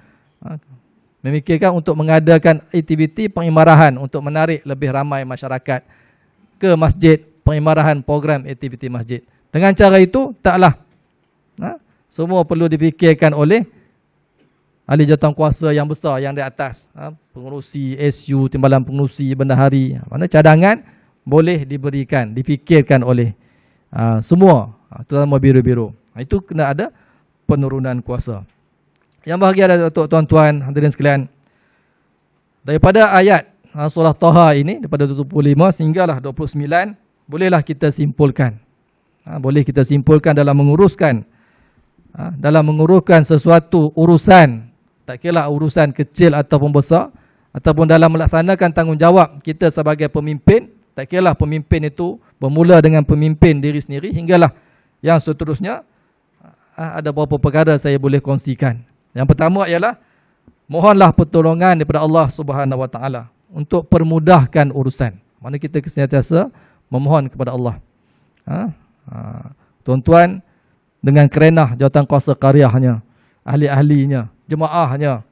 memikirkan untuk mengadakan aktiviti pengimarahan untuk menarik lebih ramai masyarakat ke masjid, pengimarahan program aktiviti masjid. Dengan cara itu, taklah semua perlu dipikirkan oleh ahli jawatankuasa yang besar yang di atas, pengurusi SU, timbalan pengurusi bendahari. Mana cadangan boleh diberikan, dipikirkan oleh semua, terutama biro-biro. Itu kena ada penurunan kuasa. Yang bahagia untuk tuan-tuan hadirin sekalian, daripada ayat surah Taha ini, daripada 25 sehinggalah 29, bolehlah kita simpulkan. Boleh kita simpulkan dalam menguruskan sesuatu urusan, tak kira urusan kecil ataupun besar, ataupun dalam melaksanakan tanggungjawab kita sebagai pemimpin, tak kira pemimpin itu bermula dengan pemimpin diri sendiri hinggalah yang seterusnya. Ada beberapa perkara saya boleh kongsikan. Yang pertama ialah mohonlah pertolongan daripada Allah Subhanahu Wa Taala untuk permudahkan urusan. Mana kita sentiasa memohon kepada Allah. Tuan-tuan dengan kerenah jawatankuasa karyahnya, ahli-ahlinya, jemaahnya,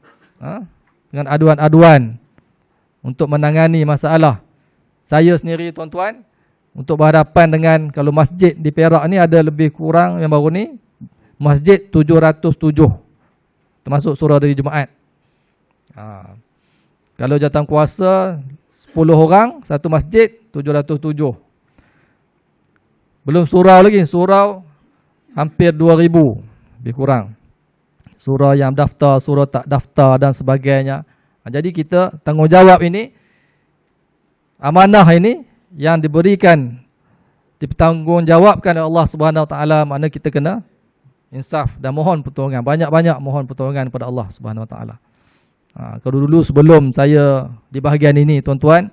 dengan aduan-aduan untuk menangani masalah. Saya sendiri tuan-tuan, untuk berhadapan dengan, kalau masjid di Perak ni ada lebih kurang yang baru ni, masjid 707, termasuk surau dari Jumaat. Kalau jawatankuasa 10 orang, satu masjid 707. Belum surau lagi, surau hampir 2000 lebih kurang. Surau yang daftar, surau tak daftar dan sebagainya. Jadi kita tanggungjawab ini, amanah ini yang diberikan, dipertanggungjawabkan oleh Allah Subhanahu Wa Taala, makna kita kena insaf dan mohon pertolongan, banyak-banyak mohon pertolongan kepada Allah Subhanahu Wa Taala. Kalau dulu sebelum saya di bahagian ini tuan-tuan,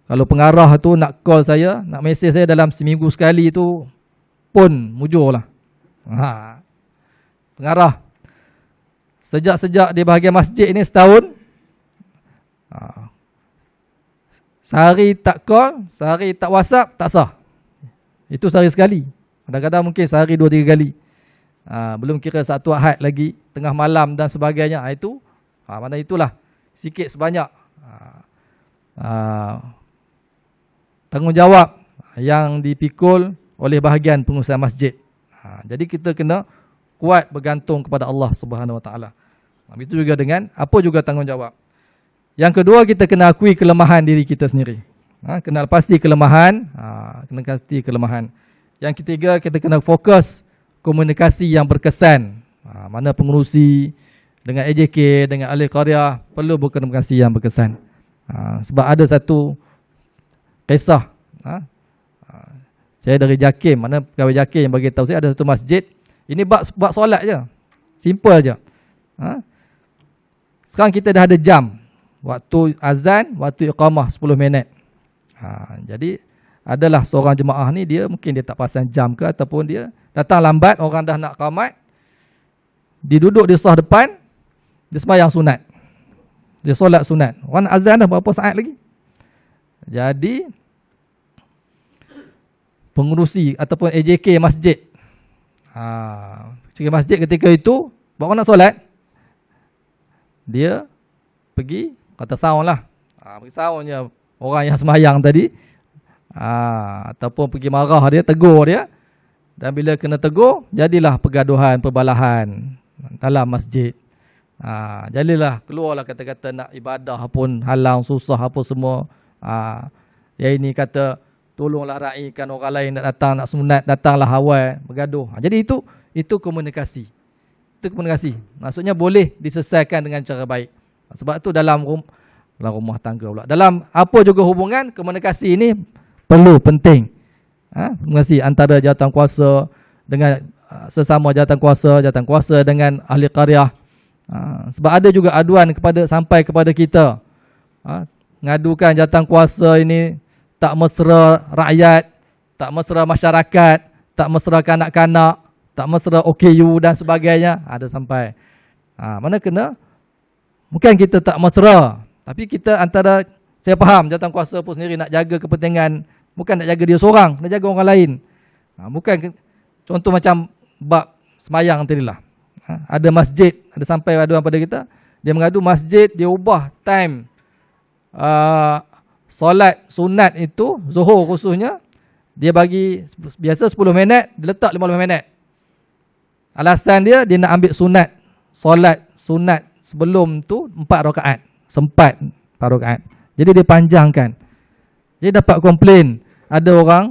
kalau pengarah tu nak call saya, nak mesej saya dalam seminggu sekali tu pun mujurlah. Pengarah. Sejak di bahagian masjid ini setahun, sehari tak call, sehari tak WhatsApp, tak sah. Itu sehari sekali. Kadang-kadang mungkin sehari 2-3 kali. Belum kira satu ahad lagi, tengah malam dan sebagainya. Itu, mana itulah sikit sebanyak tanggungjawab yang dipikul oleh bahagian pengurusan masjid. Jadi kita kena kuat bergantung kepada Allah Subhanahu Wa Taala. Itu juga dengan apa juga tanggungjawab. Yang kedua, kita kena akui kelemahan diri kita sendiri. Kenal pasti kelemahan, Yang ketiga, kita kena fokus komunikasi yang berkesan. Mana pengurusi dengan AJK, dengan ahli qaryah, perlu berkomunikasi yang berkesan. Sebab ada satu kisah, saya dari JAKIM, mana pegawai JAKIM yang bagi tahu saya ada satu masjid, ini bab solat je, simple je. Sekarang kita dah ada jam, waktu azan, waktu iqamah 10 minit. Jadi adalah seorang jemaah ni, dia mungkin dia tak pasang jam ke, ataupun dia datang lambat, orang dah nak qamat, dia duduk di saf depan, dia sembahyang sunat, dia solat sunat. Orang azan dah berapa saat lagi. Jadi pengurusi ataupun AJK masjid, masjid ketika itu baru nak solat, dia pergi kata sound lah, pergi soundnya orang yang sembahyang tadi, ataupun pergi marah dia, tegur dia. Dan bila kena tegur, jadilah pergaduhan, perbalahan dalam masjid. Jadilah keluarlah kata-kata nak ibadah pun halang, susah apa semua. Yang ini kata tolonglah raikan orang lain nak datang, nak sunat, datanglah awal, bergaduh. Jadi itu komunikasi. Itu komunikasi. Maksudnya boleh diselesaikan dengan cara baik. Sebab tu dalam rumah tangga pula, dalam apa juga hubungan, komunikasi ini perlu, penting. Komunikasi antara jawatankuasa dengan sesama jawatankuasa dengan ahli qaryah. Sebab ada juga aduan sampai kepada kita, ngadukan jawatankuasa ini tak mesra rakyat, tak mesra masyarakat, tak mesra kanak-kanak, tak mesra OKU dan sebagainya. Ada sampai. Mana kena, bukan kita tak mesra, tapi kita antara, saya faham jawatankuasa pun sendiri nak jaga kepentingan, bukan nak jaga dia seorang, nak jaga orang lain. Bukan contoh macam bab semayang tadilah. Ada masjid, ada sampai aduan pada kita, dia mengadu masjid, dia ubah time solat sunat itu, Zuhur khususnya, dia bagi biasa 10 minit, dia letak 15 minit. Alasan dia nak ambil sunat, solat sunat sebelum tu 4 rakaat, sempat 4 rakaat. Jadi dia panjangkan. Jadi dapat komplain, ada orang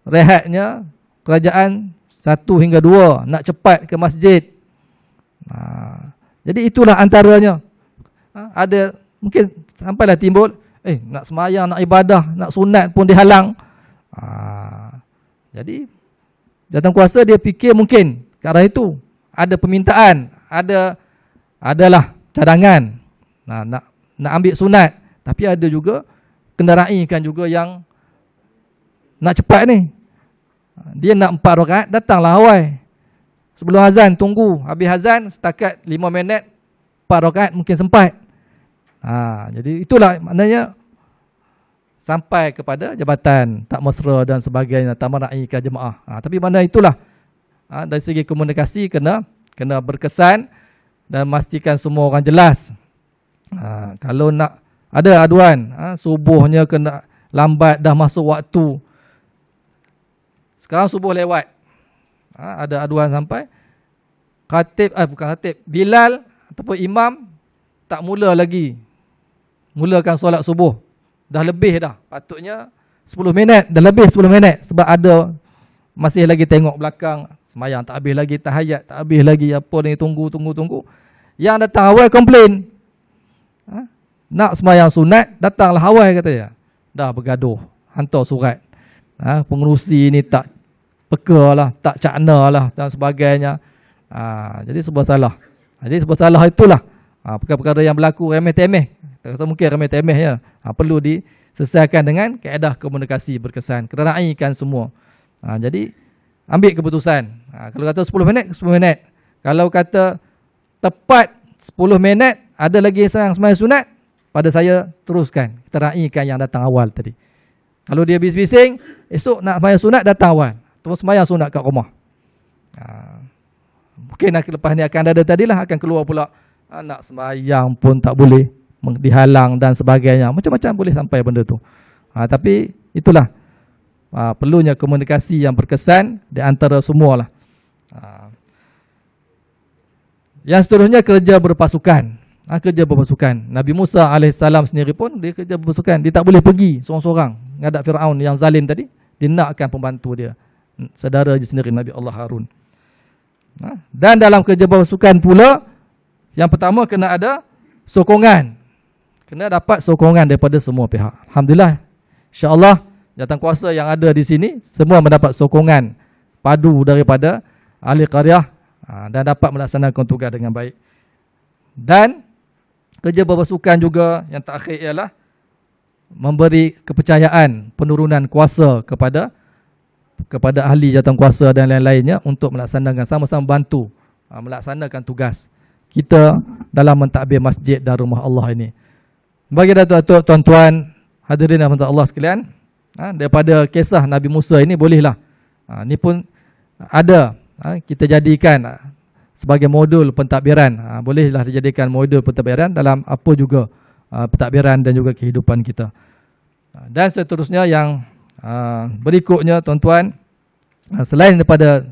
rehatnya kerajaan 1 hingga 2, nak cepat ke masjid. Jadi itulah antaranya. Ada mungkin sampailah timbul, nak semayang, nak ibadah, nak sunat pun dihalang. Jadi jawatankuasa dia fikir mungkin ke arah itu. Ada permintaan, adalah cadangan. Nak ambil sunat, tapi ada juga kena raikan juga yang nak cepat ni. Dia nak 4 rakaat, datanglah awal. Sebelum azan tunggu, habis azan setakat 5 minit, 4 rakaat mungkin sempat. Jadi itulah maknanya sampai kepada jabatan tak mesra dan sebagainya, tak meraikan jemaah. Tapi mana itulah, dari segi komunikasi kena berkesan dan memastikan semua orang jelas. Kalau nak ada aduan, subuhnya kena lambat, dah masuk waktu. Sekarang subuh lewat, ada aduan sampai bukan khatib, Bilal ataupun imam tak mulakan solat subuh. Dah lebih dah, patutnya 10 minit, dah lebih 10 minit. Sebab ada masih lagi tengok belakang, semayang tak habis lagi, tahayat tak habis lagi, apa ni, tunggu. Yang datang awal komplain, nak semayang sunat, datanglah awal katanya. Dah bergaduh, hantar surat. Pengerusi ni tak peka lah, tak cakna lah dan sebagainya. Jadi sebuah salah. Jadi sebuah salah itulah perkara-perkara yang berlaku remeh-temeh. Terasa mungkin remeh-temeh ya. Perlu diselesaikan dengan kaedah komunikasi berkesan. Kena raikan semua. Jadi ambil keputusan. Kalau kata 10 minit, 10 minit. Kalau kata tepat 10 minit, ada lagi yang sembahyang sunat, pada saya teruskan. Kita raikan yang datang awal tadi. Kalau dia bising-bising, esok nak sembahyang sunat, datang awal. Terus sembahyang sunat kat rumah. Mungkin lepas ni akan ada tadilah, akan keluar pula nak sembahyang pun tak boleh, dihalang dan sebagainya. Macam-macam boleh sampai benda tu. Tapi itulah perlunya komunikasi yang berkesan di antara semualah. Yang seterusnya kerja berpasukan. Kerja berpasukan. Nabi Musa AS sendiri pun dia kerja berpasukan. Dia tak boleh pergi seorang-seorang menghadap Fir'aun yang zalim tadi. Dia nakkan pembantu dia, saudara dia sendiri, Nabi Allah Harun. Dan dalam kerja berpasukan pula, Yang pertama kena ada sokongan. Kena dapat sokongan daripada semua pihak. Alhamdulillah. InsyaAllah jawatankuasa yang ada di sini semua mendapat sokongan padu daripada ahli qaryah dan dapat melaksanakan tugas dengan baik. Dan kerja berpasukan juga yang terakhir ialah memberi kepercayaan penurunan kuasa kepada ahli jawatankuasa dan lain-lainnya untuk melaksanakan, sama-sama bantu melaksanakan tugas kita dalam mentadbir masjid dan rumah Allah ini. Bagi datuk-datuk, tuan-tuan, hadirin dan Allah sekalian, daripada kisah Nabi Musa ini bolehlah, ini pun ada, kita jadikan sebagai modul pentadbiran. Bolehlah dijadikan modul pentadbiran dalam apa juga pentadbiran dan juga kehidupan kita. Dan seterusnya yang berikutnya, tuan-tuan, selain daripada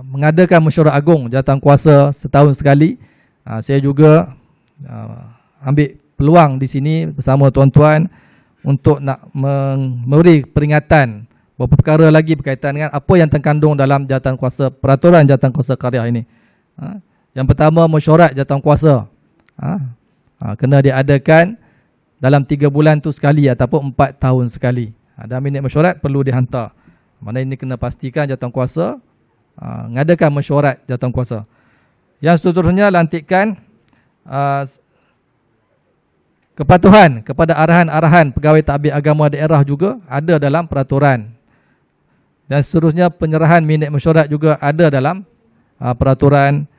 mengadakan mesyuarat agung jawatankuasa setahun sekali, saya juga ambil peluang di sini bersama tuan-tuan untuk nak memberi peringatan beberapa perkara lagi berkaitan dengan apa yang terkandung dalam jawatankuasa, peraturan jawatankuasa qaryah ini. Yang pertama, mesyuarat jawatankuasa kena diadakan dalam 3 bulan tu sekali ataupun 4 tahun sekali. Dan minit mesyuarat perlu dihantar. Mana ini kena pastikan jawatankuasa mengadakan mesyuarat jawatankuasa. Yang seterusnya, lantikan kepatuhan kepada arahan-arahan pegawai tadbir agama daerah juga ada dalam peraturan. Dan seterusnya, penyerahan minit mesyuarat juga ada dalam peraturan.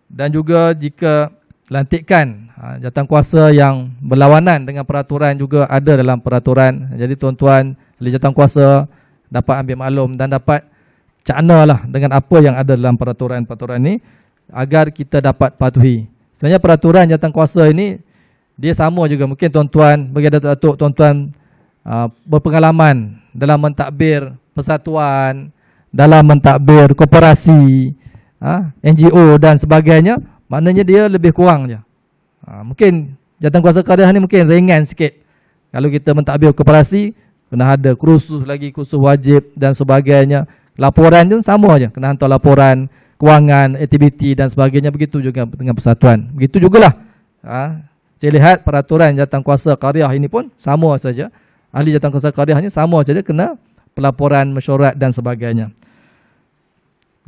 Dan juga jika lantikan jawatankuasa yang berlawanan dengan peraturan juga ada dalam peraturan. Jadi tuan-tuan ahli jawatankuasa dapat ambil maklum dan dapat cakna lah dengan apa yang ada dalam peraturan-peraturan ini agar kita dapat patuhi. Sebenarnya peraturan jawatankuasa ini dia sama juga. Mungkin tuan-tuan, bagi datuk-datuk, tuan-tuan berpengalaman dalam mentadbir persatuan, dalam mentadbir koperasi, NGO dan sebagainya, maknanya dia lebih kurang je. Mungkin jawatankuasa qaryah ni mungkin ringan sikit. Kalau kita mentadbir koperasi, kena ada kursus lagi, kursus wajib dan sebagainya. Laporan pun sama je, kena hantar laporan kewangan, aktiviti dan sebagainya. Begitu juga dengan persatuan. Begitu jugalah. Saya lihat peraturan jawatankuasa qaryah ini pun sama saja. Ahli jawatankuasa qaryah ini sama saja kena pelaporan, mesyuarat dan sebagainya.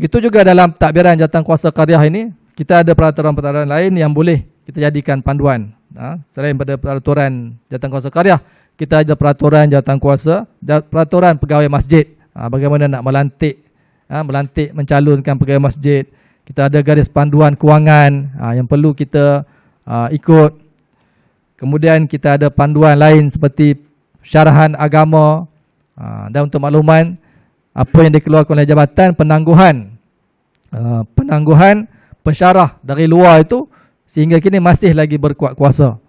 Begitu juga dalam tadbiran jawatankuasa qaryah ini, kita ada peraturan-peraturan lain yang boleh kita jadikan panduan. Selain pada peraturan jawatankuasa qaryah, kita ada peraturan jawatankuasa, peraturan pegawai masjid. Bagaimana nak melantik, mencalonkan pegawai masjid. Kita ada garis panduan kewangan yang perlu kita ikut. Kemudian kita ada panduan lain seperti syarahan agama. Dan untuk makluman, apa yang dikeluarkan oleh jabatan penangguhan pensyarah dari luar itu sehingga kini masih lagi berkuat kuasa.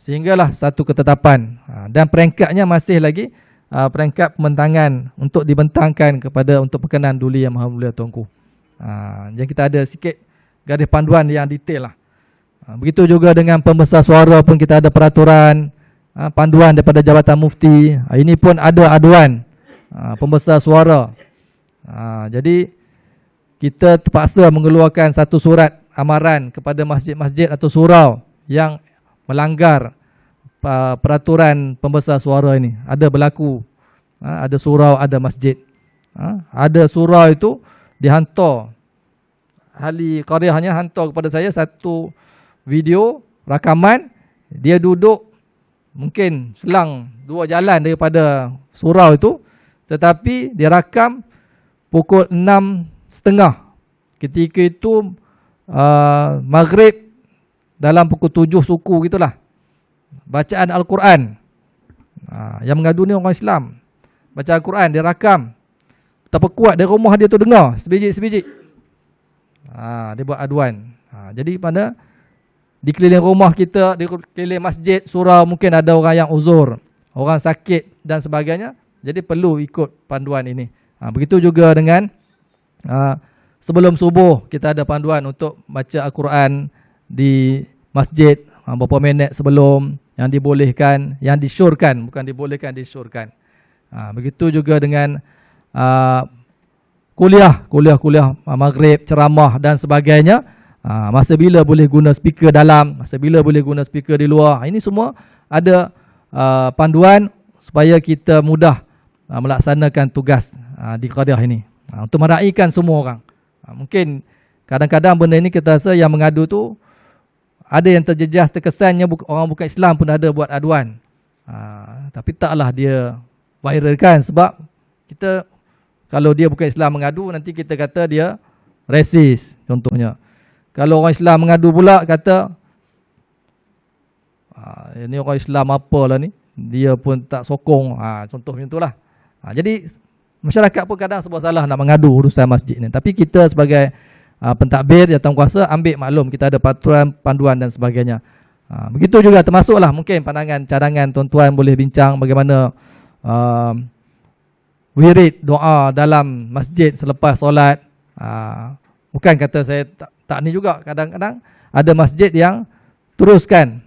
Sehinggalah satu ketetapan. Dan peringkatnya masih lagi peringkat pembentangan untuk dibentangkan kepada untuk perkenan Duli Yang Maha Mulia Tuanku. Jadi kita ada sikit garis panduan yang detail lah. Begitu juga dengan pembesar suara pun kita ada peraturan, panduan daripada Jabatan Mufti. Ini pun ada aduan pembesar suara. Jadi kita terpaksa mengeluarkan satu surat amaran kepada masjid-masjid atau surau yang melanggar peraturan pembesar suara ini. Ada berlaku, ada surau, ada masjid. Ada surau itu dihantar, ahli qaryahnya hantar kepada saya satu video rakaman. Dia duduk mungkin selang 2 jalan daripada surau itu, tetapi dia rakam pukul 6.30. Ketika itu maghrib dalam pukul 7 suku gitulah. Bacaan Al-Quran. Yang mengadu ni orang Islam. Baca Al-Quran, dia rakam. Betapa kuat dari rumah dia tu dengar sebiji-sebiji. Dia buat aduan. Jadi pada di keliling rumah kita, di keliling masjid, surau, mungkin ada orang yang uzur, orang sakit dan sebagainya. Jadi perlu ikut panduan ini. Begitu juga dengan sebelum subuh kita ada panduan untuk baca Al-Quran di masjid beberapa minit sebelum, yang dibolehkan, yang disyorkan, bukan dibolehkan, disyorkan. Begitu juga dengan kuliah maghrib, ceramah dan sebagainya. Masa bila boleh guna speaker dalam, masa bila boleh guna speaker di luar. Ini semua ada panduan supaya kita mudah melaksanakan tugas di Qadiyah ini. Untuk meraihkan semua orang. Mungkin kadang-kadang benda ini kita rasa yang mengadu tu ada yang terjejas terkesannya orang bukan Islam pun ada buat aduan. Tapi taklah dia viralkan sebab kita, kalau dia bukan Islam mengadu, nanti kita kata dia resis contohnya. Kalau orang Islam mengadu pula kata ini orang Islam apalah ni, dia pun tak sokong, contoh macam itulah. Jadi masyarakat pun kadang sebab salah nak mengadu urusan masjid ni. Tapi kita sebagai pentadbir, jawatankuasa, ambil maklum, kita ada peraturan, panduan dan sebagainya. Begitu juga termasuklah mungkin pandangan, cadangan tuan-tuan boleh bincang bagaimana wirid doa dalam masjid selepas solat. Bukan kata saya tak ni juga, kadang-kadang ada masjid yang teruskan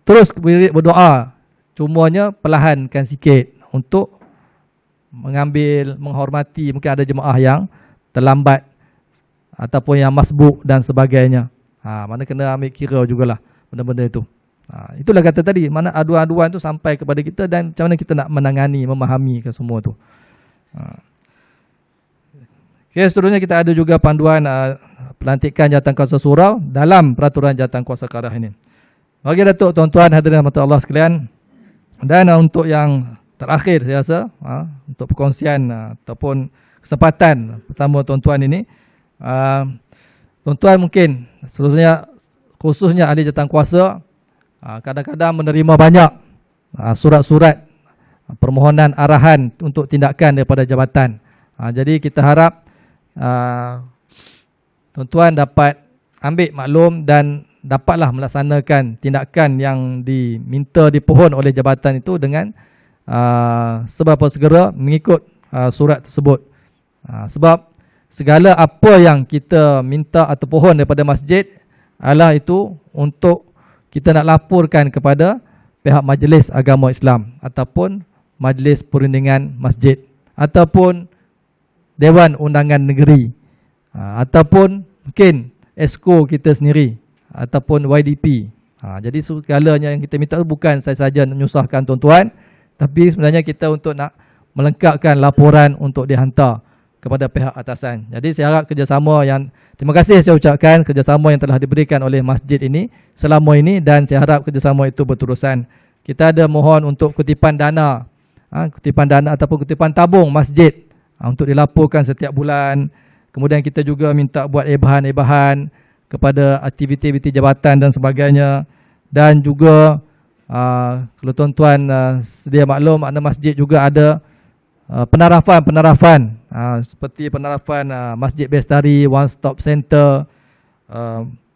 terus wirid berdoa, cumanya perlahankan sikit untuk mengambil, menghormati mungkin ada jemaah yang terlambat ataupun yang masbuk dan sebagainya. Mana kena ambil kira jugalah benda-benda itu. Itulah kata tadi, mana aduan-aduan tu sampai kepada kita dan macam mana kita nak menangani, memahami ke semua tu. Okay, seterusnya kita ada juga panduan pelantikan jawatankuasa surau dalam peraturan jawatankuasa Qadiyah ini. Bagi Datuk, tuan-tuan hadirin rahmat Allah sekalian, dan untuk yang terakhir saya rasa untuk perkongsian ataupun kesempatan bersama tuan-tuan ini, tuan-tuan mungkin seterusnya, khususnya ahli jawatankuasa, kadang-kadang menerima banyak surat-surat permohonan arahan untuk tindakan daripada jabatan. Jadi kita harap tuan-tuan dapat ambil maklum dan dapatlah melaksanakan tindakan yang diminta, dipohon oleh jabatan itu dengan seberapa segera mengikut surat tersebut. Sebab segala apa yang kita minta atau pohon daripada masjid adalah itu untuk kita nak laporkan kepada pihak Majlis Agama Islam ataupun Majlis Perundingan Masjid ataupun Dewan Undangan Negeri ataupun mungkin Esko kita sendiri ataupun YDP. Jadi segalanya yang kita minta bukan saya saja menyusahkan tuan-tuan, tapi sebenarnya kita untuk nak melengkapkan laporan untuk dihantar kepada pihak atasan. Jadi saya harap kerjasama yang, terima kasih saya ucapkan kerjasama yang telah diberikan oleh masjid ini selama ini, dan saya harap kerjasama itu berterusan. Kita ada mohon untuk kutipan dana ataupun kutipan tabung masjid untuk dilaporkan setiap bulan. Kemudian kita juga minta buat ebahan-ebahan kepada aktiviti-aktiviti jabatan dan sebagainya. Dan juga kalau tuan-tuan sedia maklum, makna masjid juga ada penarafan seperti penarafan Masjid Bestari, One Stop Center,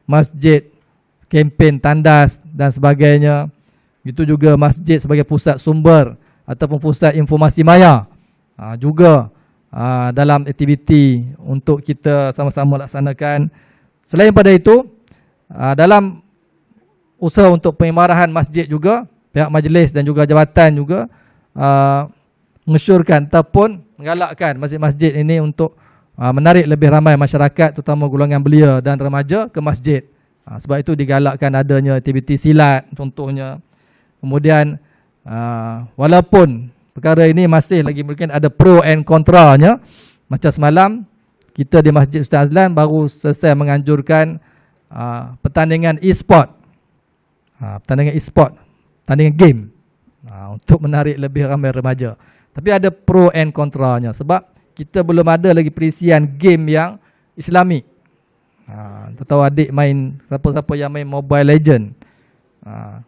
masjid kempen tandas dan sebagainya. Itu juga masjid sebagai pusat sumber ataupun pusat informasi maya juga dalam aktiviti untuk kita sama-sama laksanakan. Selain pada itu, dalam usaha untuk pengimarahan masjid juga, pihak majlis dan juga jabatan juga mengesyorkan ataupun menggalakkan masjid-masjid ini untuk menarik lebih ramai masyarakat, terutama golongan belia dan remaja ke masjid. Sebab itu digalakkan adanya aktiviti silat contohnya. Kemudian walaupun perkara ini masih lagi mungkin ada pro and kontranya, macam semalam kita di Masjid Ustaz Azlan baru selesai menganjurkan pertandingan e-sport, pertandingan game untuk menarik lebih ramai remaja. Tapi ada pro and kontranya sebab kita belum ada lagi perisian game yang Islami. Tahu adik main, siapa-siapa yang main Mobile Legend?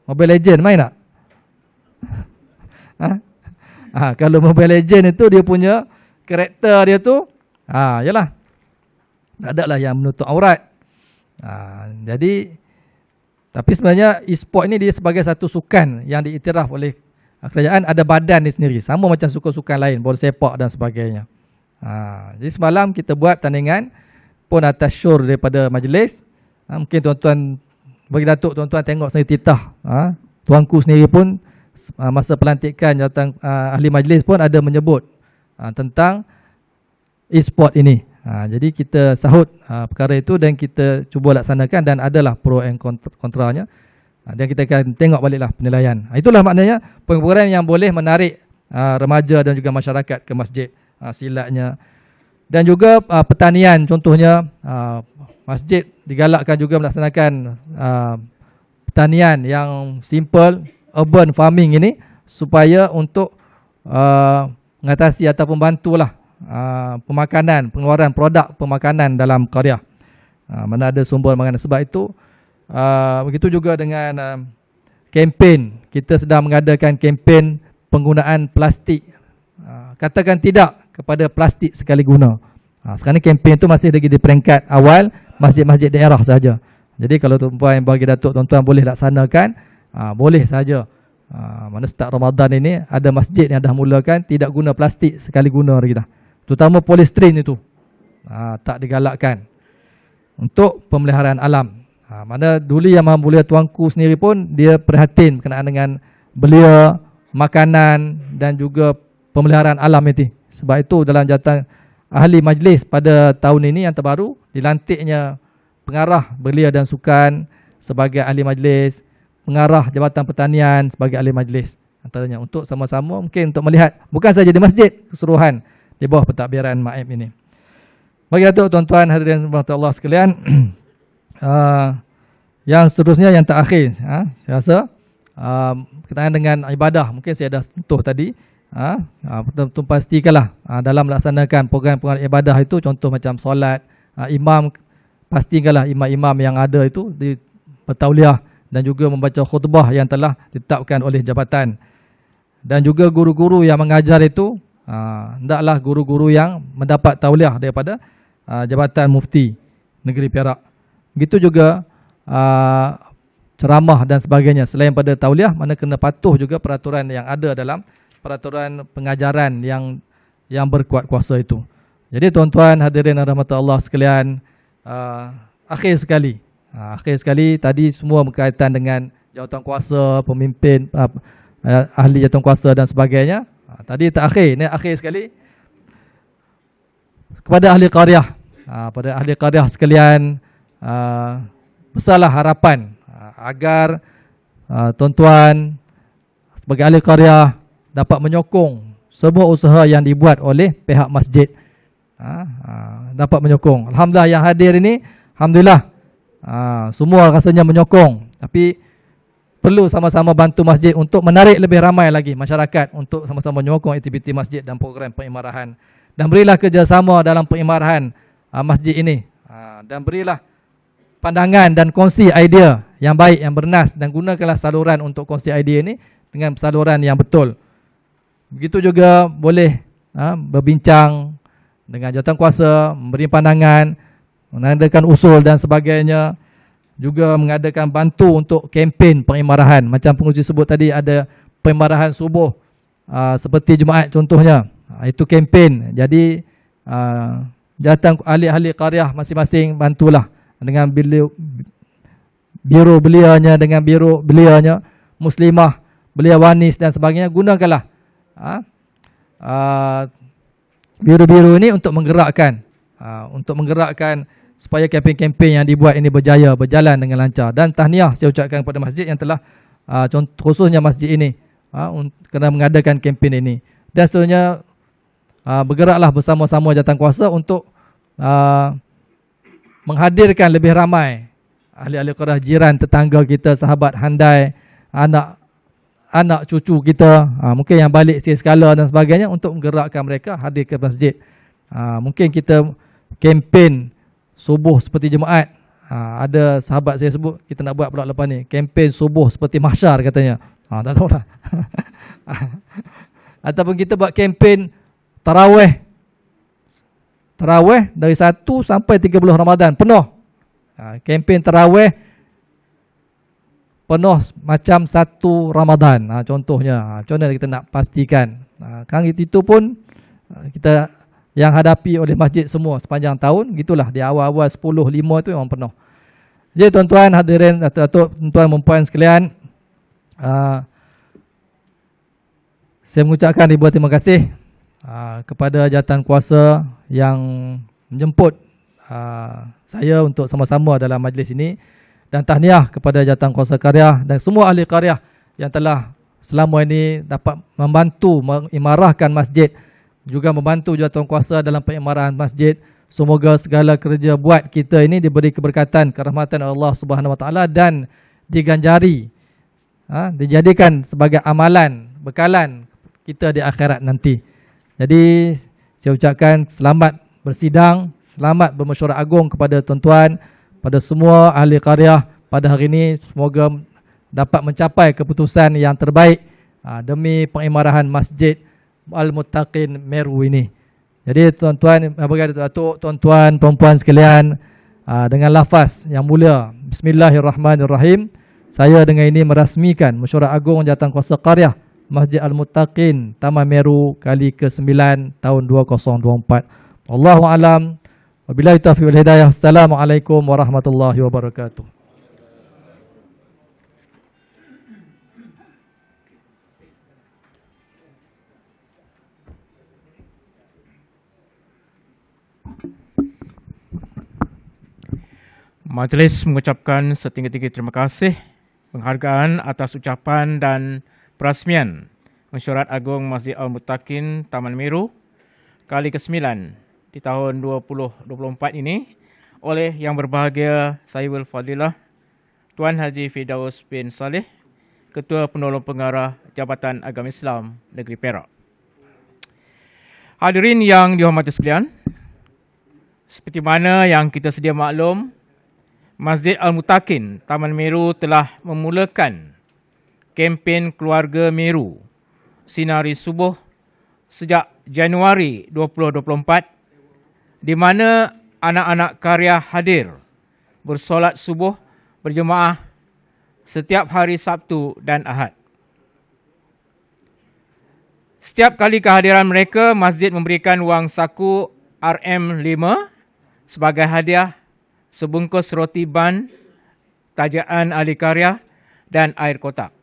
Mobile Legend main tak? Kalau Mobile Legend itu dia punya karakter dia tu, yalah, tak ada lah yang menutup aurat. Jadi, tapi sebenarnya e-sport ni dia sebagai satu sukan yang diiktiraf oleh kerajaan, ada badan dia sendiri, sama macam sukan-sukan lain, bola sepak dan sebagainya. Jadi semalam kita buat pertandingan pun atas syur daripada majlis. Mungkin tuan-tuan, bagi Datuk tuan-tuan tengok sendiri titah. Tuanku sendiri pun masa pelantikan jawatan ahli majlis pun ada menyebut tentang e-sport ini. Jadi kita sahut perkara itu dan kita cuba laksanakan, dan adalah pro and kontranya. Dan kita akan tengok baliklah penilaian. Itulah maknanya program yang boleh menarik remaja dan juga masyarakat ke masjid, silatnya. Dan juga pertanian, contohnya masjid digalakkan juga melaksanakan pertanian yang simple, urban farming ini, supaya untuk mengatasi ataupun bantulah pemakanan, pengeluaran produk pemakanan dalam qaryah. Mana ada sumber makanan. Sebab itu begitu juga dengan kempen. Kita sedang mengadakan kempen penggunaan plastik. Katakan tidak kepada plastik sekali guna. Sekarang ni kempen itu masih lagi di peringkat awal, masjid-masjid daerah saja. Jadi kalau tuan-tuan bagi Datuk, tuan-tuan boleh laksanakan, boleh saja. Mana start Ramadan ini ada masjid yang dah mulakan tidak guna plastik sekali guna lagi dah. Terutama polistrin itu tak digalakkan untuk pemeliharaan alam. Mana dulu Yang Maha Mulia tuanku sendiri pun dia prihatin berkenaan dengan belia, makanan dan juga pemeliharaan alam itu. Sebab itu dalam jawatan ahli majlis pada tahun ini yang terbaru, dilantiknya pengarah belia dan sukan sebagai ahli majlis, pengarah Jabatan Pertanian sebagai ahli majlis, antaranya untuk sama-sama mungkin untuk melihat bukan saja di masjid, keseluruhan di bawah pentadbiran MAIM ini. Bagi Datuk, tuan-tuan hadirin Allah sekalian, yang seterusnya, yang terakhir, saya rasa berkenaan dengan ibadah, mungkin saya dah sentuh tadi. Betul-betul pastikanlah dalam melaksanakan program-program ibadah itu, contoh macam solat, imam, pastikanlah imam-imam yang ada itu bertauliah dan juga membaca khutbah yang telah ditetapkan oleh jabatan. Dan juga guru-guru yang mengajar itu hendaklah guru-guru yang mendapat tauliah daripada Jabatan Mufti Negeri Perak. Begitu juga ceramah dan sebagainya. Selain pada tauliah, mana kena patuh juga peraturan yang ada dalam peraturan pengajaran yang berkuat kuasa itu. Jadi tuan-tuan hadirin dan rahmat Allah sekalian, akhir sekali tadi semua berkaitan dengan jawatan kuasa, pemimpin, ahli jawatan kuasa dan sebagainya. Tadi terakhir, ini akhir sekali kepada ahli qaryah. Pada ahli qaryah sekalian, besarlah harapan agar tuan-tuan sebagai ahli qaryah dapat menyokong semua usaha yang dibuat oleh pihak masjid. Dapat menyokong. Alhamdulillah yang hadir ini, alhamdulillah semua rasanya menyokong. Tapi perlu sama-sama bantu masjid untuk menarik lebih ramai lagi masyarakat untuk sama-sama menyokong aktiviti masjid dan program pengimarahan. Dan berilah kerjasama dalam pengimarahan masjid ini. Dan berilah pandangan dan kongsi idea yang baik, yang bernas, dan gunakanlah saluran untuk kongsi idea ini dengan saluran yang betul. Begitu juga boleh berbincang dengan jawatan kuasa, memberi pandangan, mengadakan usul dan sebagainya. Juga mengadakan bantu untuk kempen pengimarahan. Macam pengurusi sebut tadi, ada pengimarahan subuh seperti Jumaat contohnya. Itu kempen. Jadi jawatan ahli-ahli qaryah masing-masing bantulah dengan biro belianya, dengan biro belianya, muslimah, belia wanis dan sebagainya. Gunakanlah biro-biro ini untuk menggerakkan supaya kempen-kempen yang dibuat ini berjalan dengan lancar. Dan tahniah saya ucapkan kepada masjid yang telah khususnya masjid ini kerana mengadakan kempen ini. Dan seterusnya bergeraklah bersama-sama jawatan kuasa untuk menghadirkan lebih ramai ahli-ahli qaryah, jiran, tetangga kita, sahabat handai, anak cucu kita, mungkin yang balik sekala dan sebagainya, untuk menggerakkan mereka hadir ke masjid. Mungkin kita kempen subuh seperti Jumaat. Ada sahabat saya sebut kita nak buat pula lepas ni, kempen subuh seperti mahsyar katanya. Tak tahulah. Ataupun kita buat kempen tarawih dari 1 sampai 30 Ramadan penuh. Kempen tarawih penuh macam 1 Ramadan. Contohnya, macam mana kita nak pastikan. Kan itu pun kita yang hadapi oleh masjid semua sepanjang tahun, gitulah di awal-awal 10.5 itu memang penuh. Jadi tuan-tuan hadirin, tuan-tuan dan puan sekalian, saya mengucapkan ribuan terima kasih kepada jawatan kuasa yang menjemput saya untuk sama-sama dalam majlis ini, dan tahniah kepada Jawatankuasa Karya dan semua ahli karya yang telah selama ini dapat membantu mengimarahkan masjid, juga membantu Jawatankuasa dalam pengimarahan masjid. Semoga segala kerja buat kita ini diberi keberkatan, kerahmatan Allah Subhanahu Wa Taala dan diganjari, dijadikan sebagai amalan, bekalan kita di akhirat nanti. Jadi saya ucapkan selamat bersidang, selamat bermesyuarat agung kepada tuan-tuan, pada semua ahli karya pada hari ini. Semoga dapat mencapai keputusan yang terbaik demi pengimarahan Masjid Al-Muttaqin Meru ini. Jadi tuan-tuan, Datuk, tuan-tuan, puan-puan sekalian, dengan lafaz yang mulia Bismillahirrahmanirrahim, saya dengan ini merasmikan mesyuarat agung Jawatankuasa Karya Masjid Al-Muttaqin Taman Meru kali ke-9 tahun 2024. Wallahu alam. Wabillahi taufiq wal hidayah. Assalamualaikum warahmatullahi wabarakatuh. Majlis mengucapkan setinggi-tinggi terima kasih, penghargaan atas ucapan dan perasmian mesyuarat agung Masjid Al-Muttaqin Taman Meru kali ke-9 di tahun 2024 ini oleh yang berbahagia Sahibul Fadilah Tuan Haji Firdaus bin Saleh, Ketua Penolong Pengarah Jabatan Agama Islam Negeri Perak. Hadirin yang dihormati sekalian, seperti mana yang kita sedia maklum, Masjid Al-Muttaqin Taman Meru telah memulakan kempen Keluarga Meru Sinari Subuh sejak Januari 2024, di mana anak-anak karya hadir bersolat subuh berjemaah setiap hari Sabtu dan Ahad. Setiap kali kehadiran mereka, masjid memberikan wang saku RM5 sebagai hadiah, sebungkus roti ban, tajaan ahli karya dan air kotak.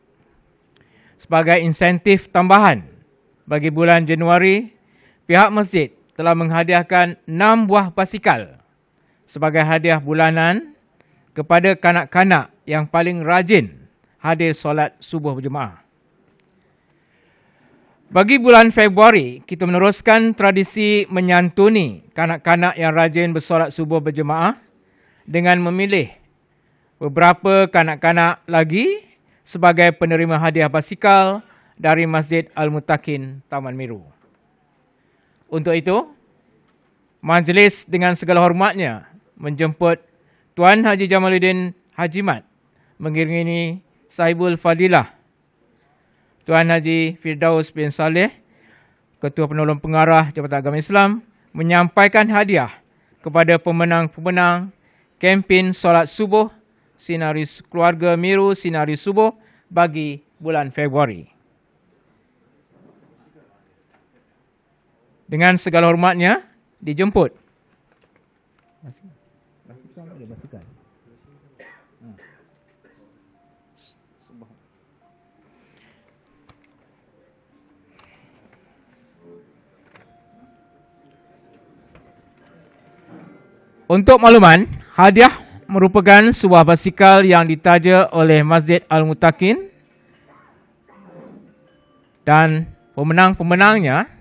Sebagai insentif tambahan bagi bulan Januari, pihak masjid telah menghadiahkan 6 buah basikal sebagai hadiah bulanan kepada kanak-kanak yang paling rajin hadir solat subuh berjemaah. Bagi bulan Februari, kita meneruskan tradisi menyantuni kanak-kanak yang rajin bersolat subuh berjemaah dengan memilih beberapa kanak-kanak lagi sebagai penerima hadiah basikal dari Masjid Al-Muttaqin Taman Meru. Untuk itu, majlis dengan segala hormatnya menjemput Tuan Haji Jamaluddin Hajimat mengiringi Sahibul Fadilah Tuan Haji Firdaus bin Saleh, Ketua Penolong Pengarah Jabatan Agama Islam, menyampaikan hadiah kepada pemenang-pemenang kempen solat subuh Sinari Keluarga Meru Sinari Subuh bagi bulan Februari. Dengan segala hormatnya dijemput. Untuk makluman, hadiah merupakan sebuah basikal yang ditaja oleh Masjid Al-Muttaqin dan pemenang-pemenangnya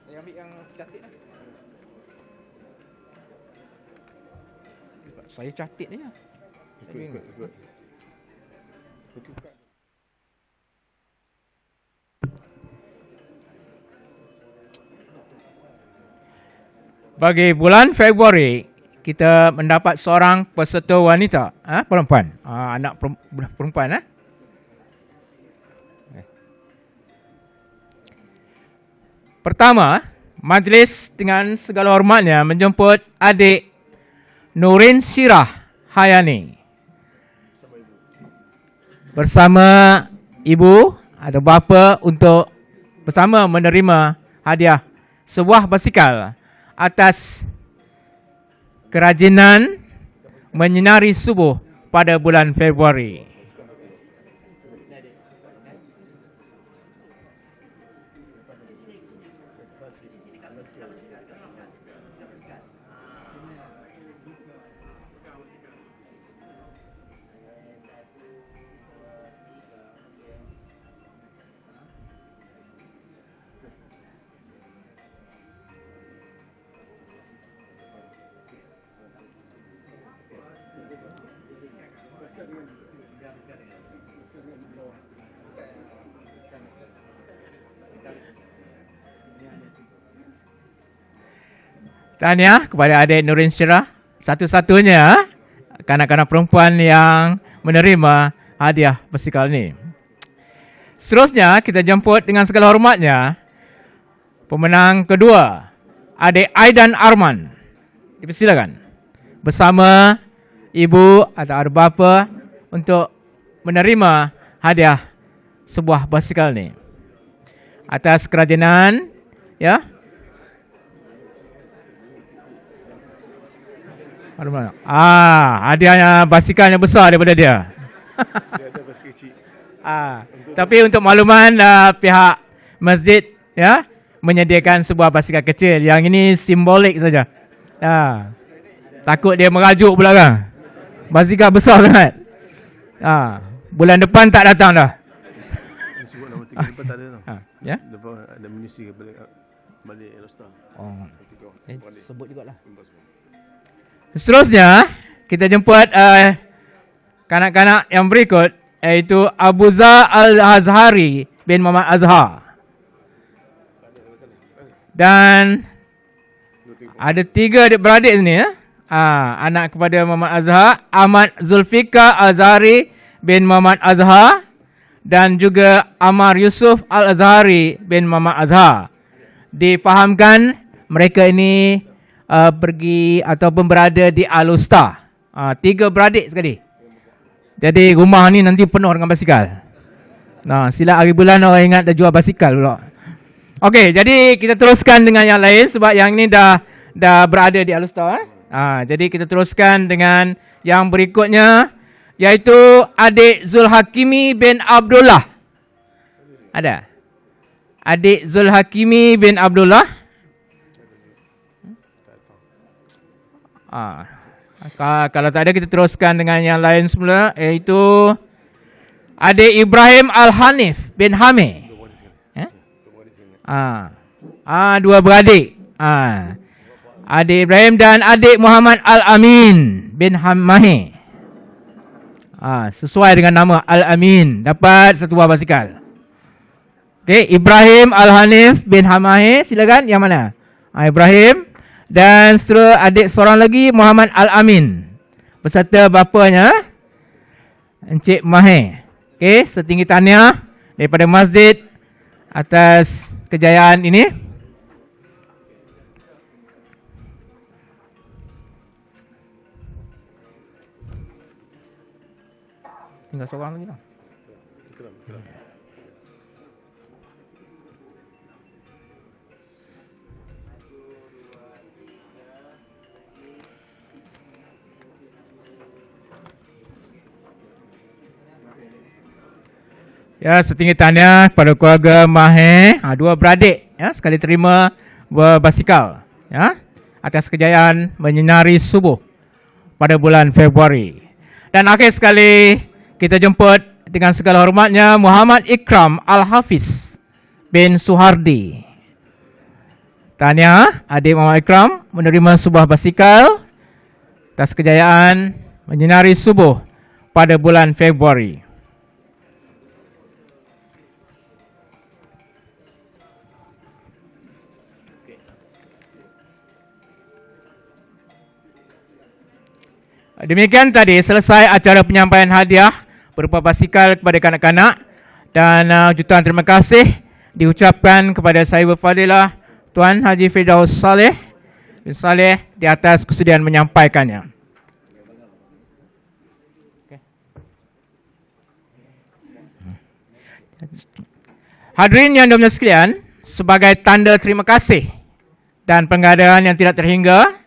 saya ambil yang cantik lah. Saya cantik dia. Ikut. Bagi bulan Februari, kita mendapat seorang peserta wanita, perempuan, anak perempuan. Pertama, majlis dengan segala hormatnya menjemput adik Nurin Syirah Hayani bersama ibu atau bapa untuk bersama menerima hadiah sebuah basikal atas kerajinan menyinari subuh pada bulan Februari. Tahniah kepada adik Nurin Syirah, satu-satunya kanak-kanak perempuan yang menerima hadiah basikal ini. Seterusnya kita jemput dengan segala hormatnya pemenang kedua, adik Aidan Arman. Dipersilakan bersama ibu atau ada bapa untuk menerima hadiah sebuah basikal ini atas kerajinan, ya. Hadiahnya basikalnya besar daripada dia. Dia ada basikal kecil. Tapi untuk makluman pihak masjid, ya, menyediakan sebuah basikal kecil. Yang ini simbolik saja. Takut dia merajuk pula kan. Basikal besar sangat. Bulan depan tak datang dah. Sebut nama 3 depan tak ada tau. Ya. Depan ada munisi balik Rostar. Sebut jugalah. Seterusnya kita jemput kanak-kanak yang berikut, iaitu Abu Za Al-Azhari bin Muhammad Azhar. Dan ada 3 adik-beradik sini, ya. Anak kepada Muhammad Azhar, Ahmad Zulfikar Azhari bin Muhammad Azhar, dan juga Amar Yusuf Al-Azhari bin Muhammad Azhar. Difahamkan mereka ini pergi ataupun berada di Al-Usta. 3 beradik sekali. Jadi rumah ni nanti penuh dengan basikal. Sila hari bulan orang ingat dah jual basikal pula. Okey, jadi kita teruskan dengan yang lain sebab yang ni dah berada di Al-Usta. Jadi kita teruskan dengan yang berikutnya, iaitu adik Zulhakimi bin Abdullah. Ada? Adik Zulhakimi bin Abdullah. Kalau tak ada, kita teruskan dengan yang lain semula, iaitu adik Ibrahim Al-Hanif bin Hamid. Dua beradik. Adik Ibrahim dan adik Muhammad Al-Amin bin Hammahi. Sesuai dengan nama Al-Amin, dapat satu buah basikal. Okey, Ibrahim Al-Hanif bin Hammahi, silakan. Yang mana? Ibrahim. Dan seterusnya adik seorang lagi, Muhammad Al-Amin, beserta bapanya, Encik Mahir. Okey, setinggi tahniah daripada masjid atas kejayaan ini. Tinggal seorang lagi lah. Ya, setinggi tahniah kepada keluarga Mahir, 2 beradik, ya, sekali terima berbasikal, ya, atas kejayaan menyinari subuh pada bulan Februari. Dan akhir sekali kita jemput dengan segala hormatnya Muhammad Ikram Al-Hafiz bin Suhardi. Tahniah, adik Muhammad Ikram menerima sebuah basikal atas kejayaan menyinari subuh pada bulan Februari. Demikian tadi selesai acara penyampaian hadiah berupa basikal kepada kanak-kanak, dan jutaan terima kasih diucapkan kepada Sahibul Fadilah Tuan Haji Firdaus Saleh bin Saleh di atas kesudian menyampaikannya. Hadirin yang dimuliakan sekalian, sebagai tanda terima kasih dan penggadaan yang tidak terhingga,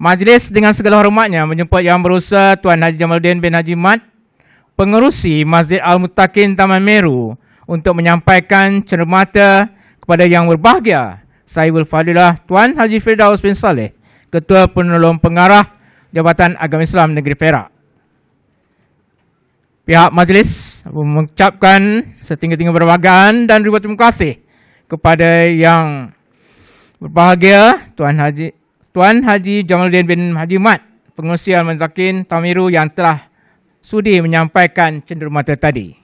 majlis dengan segala hormatnya menjemput Yang Berusaha Tuan Haji Jamaluddin bin Haji Mat, pengerusi Masjid Al-Muttaqin Taman Meru, untuk menyampaikan cenderamata kepada yang berbahagia Sahibul Fadilah Tuan Haji Firdaus bin Saleh, Ketua Penolong Pengarah Jabatan Agama Islam Negeri Perak. Pihak majlis mengucapkan setinggi-tinggi perbahagian dan ribuan terima kasih kepada yang berbahagia Tuan Haji Jamaluddin bin Haji Mat, pengerusi Al-Muttaqin Taman Meru, yang telah sudi menyampaikan cenderamata tadi.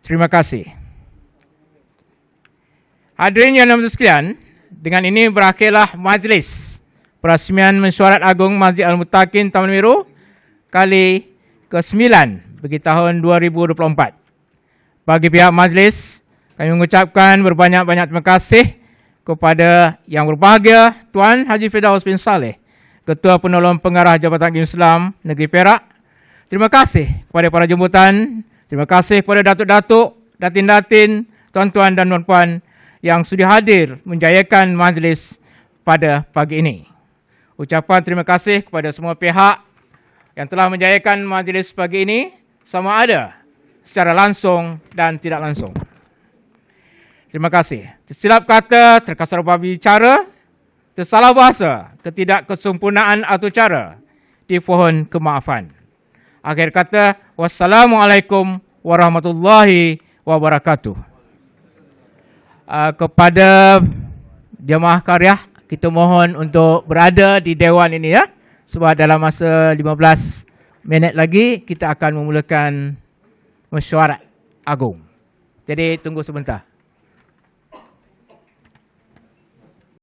Terima kasih. Hadirin yang dirahmati sekalian, dengan ini berakhirlah majlis perasmian Mesyuarat Agung Masjid Al-Muttaqin Taman Meru kali ke-9 bagi tahun 2024. Bagi pihak majlis, kami mengucapkan berbanyak-banyak terima kasih kepada yang berbahagia Tuan Haji Firdaus bin Saleh, Ketua Penolong Pengarah Jabatan Agama Islam Negeri Perak. Terima kasih kepada para jemputan, terima kasih kepada datuk-datuk, datin-datin, tuan-tuan dan puan-puan yang sudah hadir menjayakan majlis pada pagi ini. Ucapan terima kasih kepada semua pihak yang telah menjayakan majlis pagi ini, sama ada secara langsung dan tidak langsung. Terima kasih. Tersilap kata, terkasar berbicara, tersalah bahasa, ketidakkesempurnaan atau cara, dimohon kemaafan. Akhir kata, wassalamualaikum warahmatullahi wabarakatuh. Kepada jemaah karya, kita mohon untuk berada di Dewan ini ya. Sebab dalam masa 15 minit lagi, kita akan memulakan mesyuarat agung. Jadi tunggu sebentar.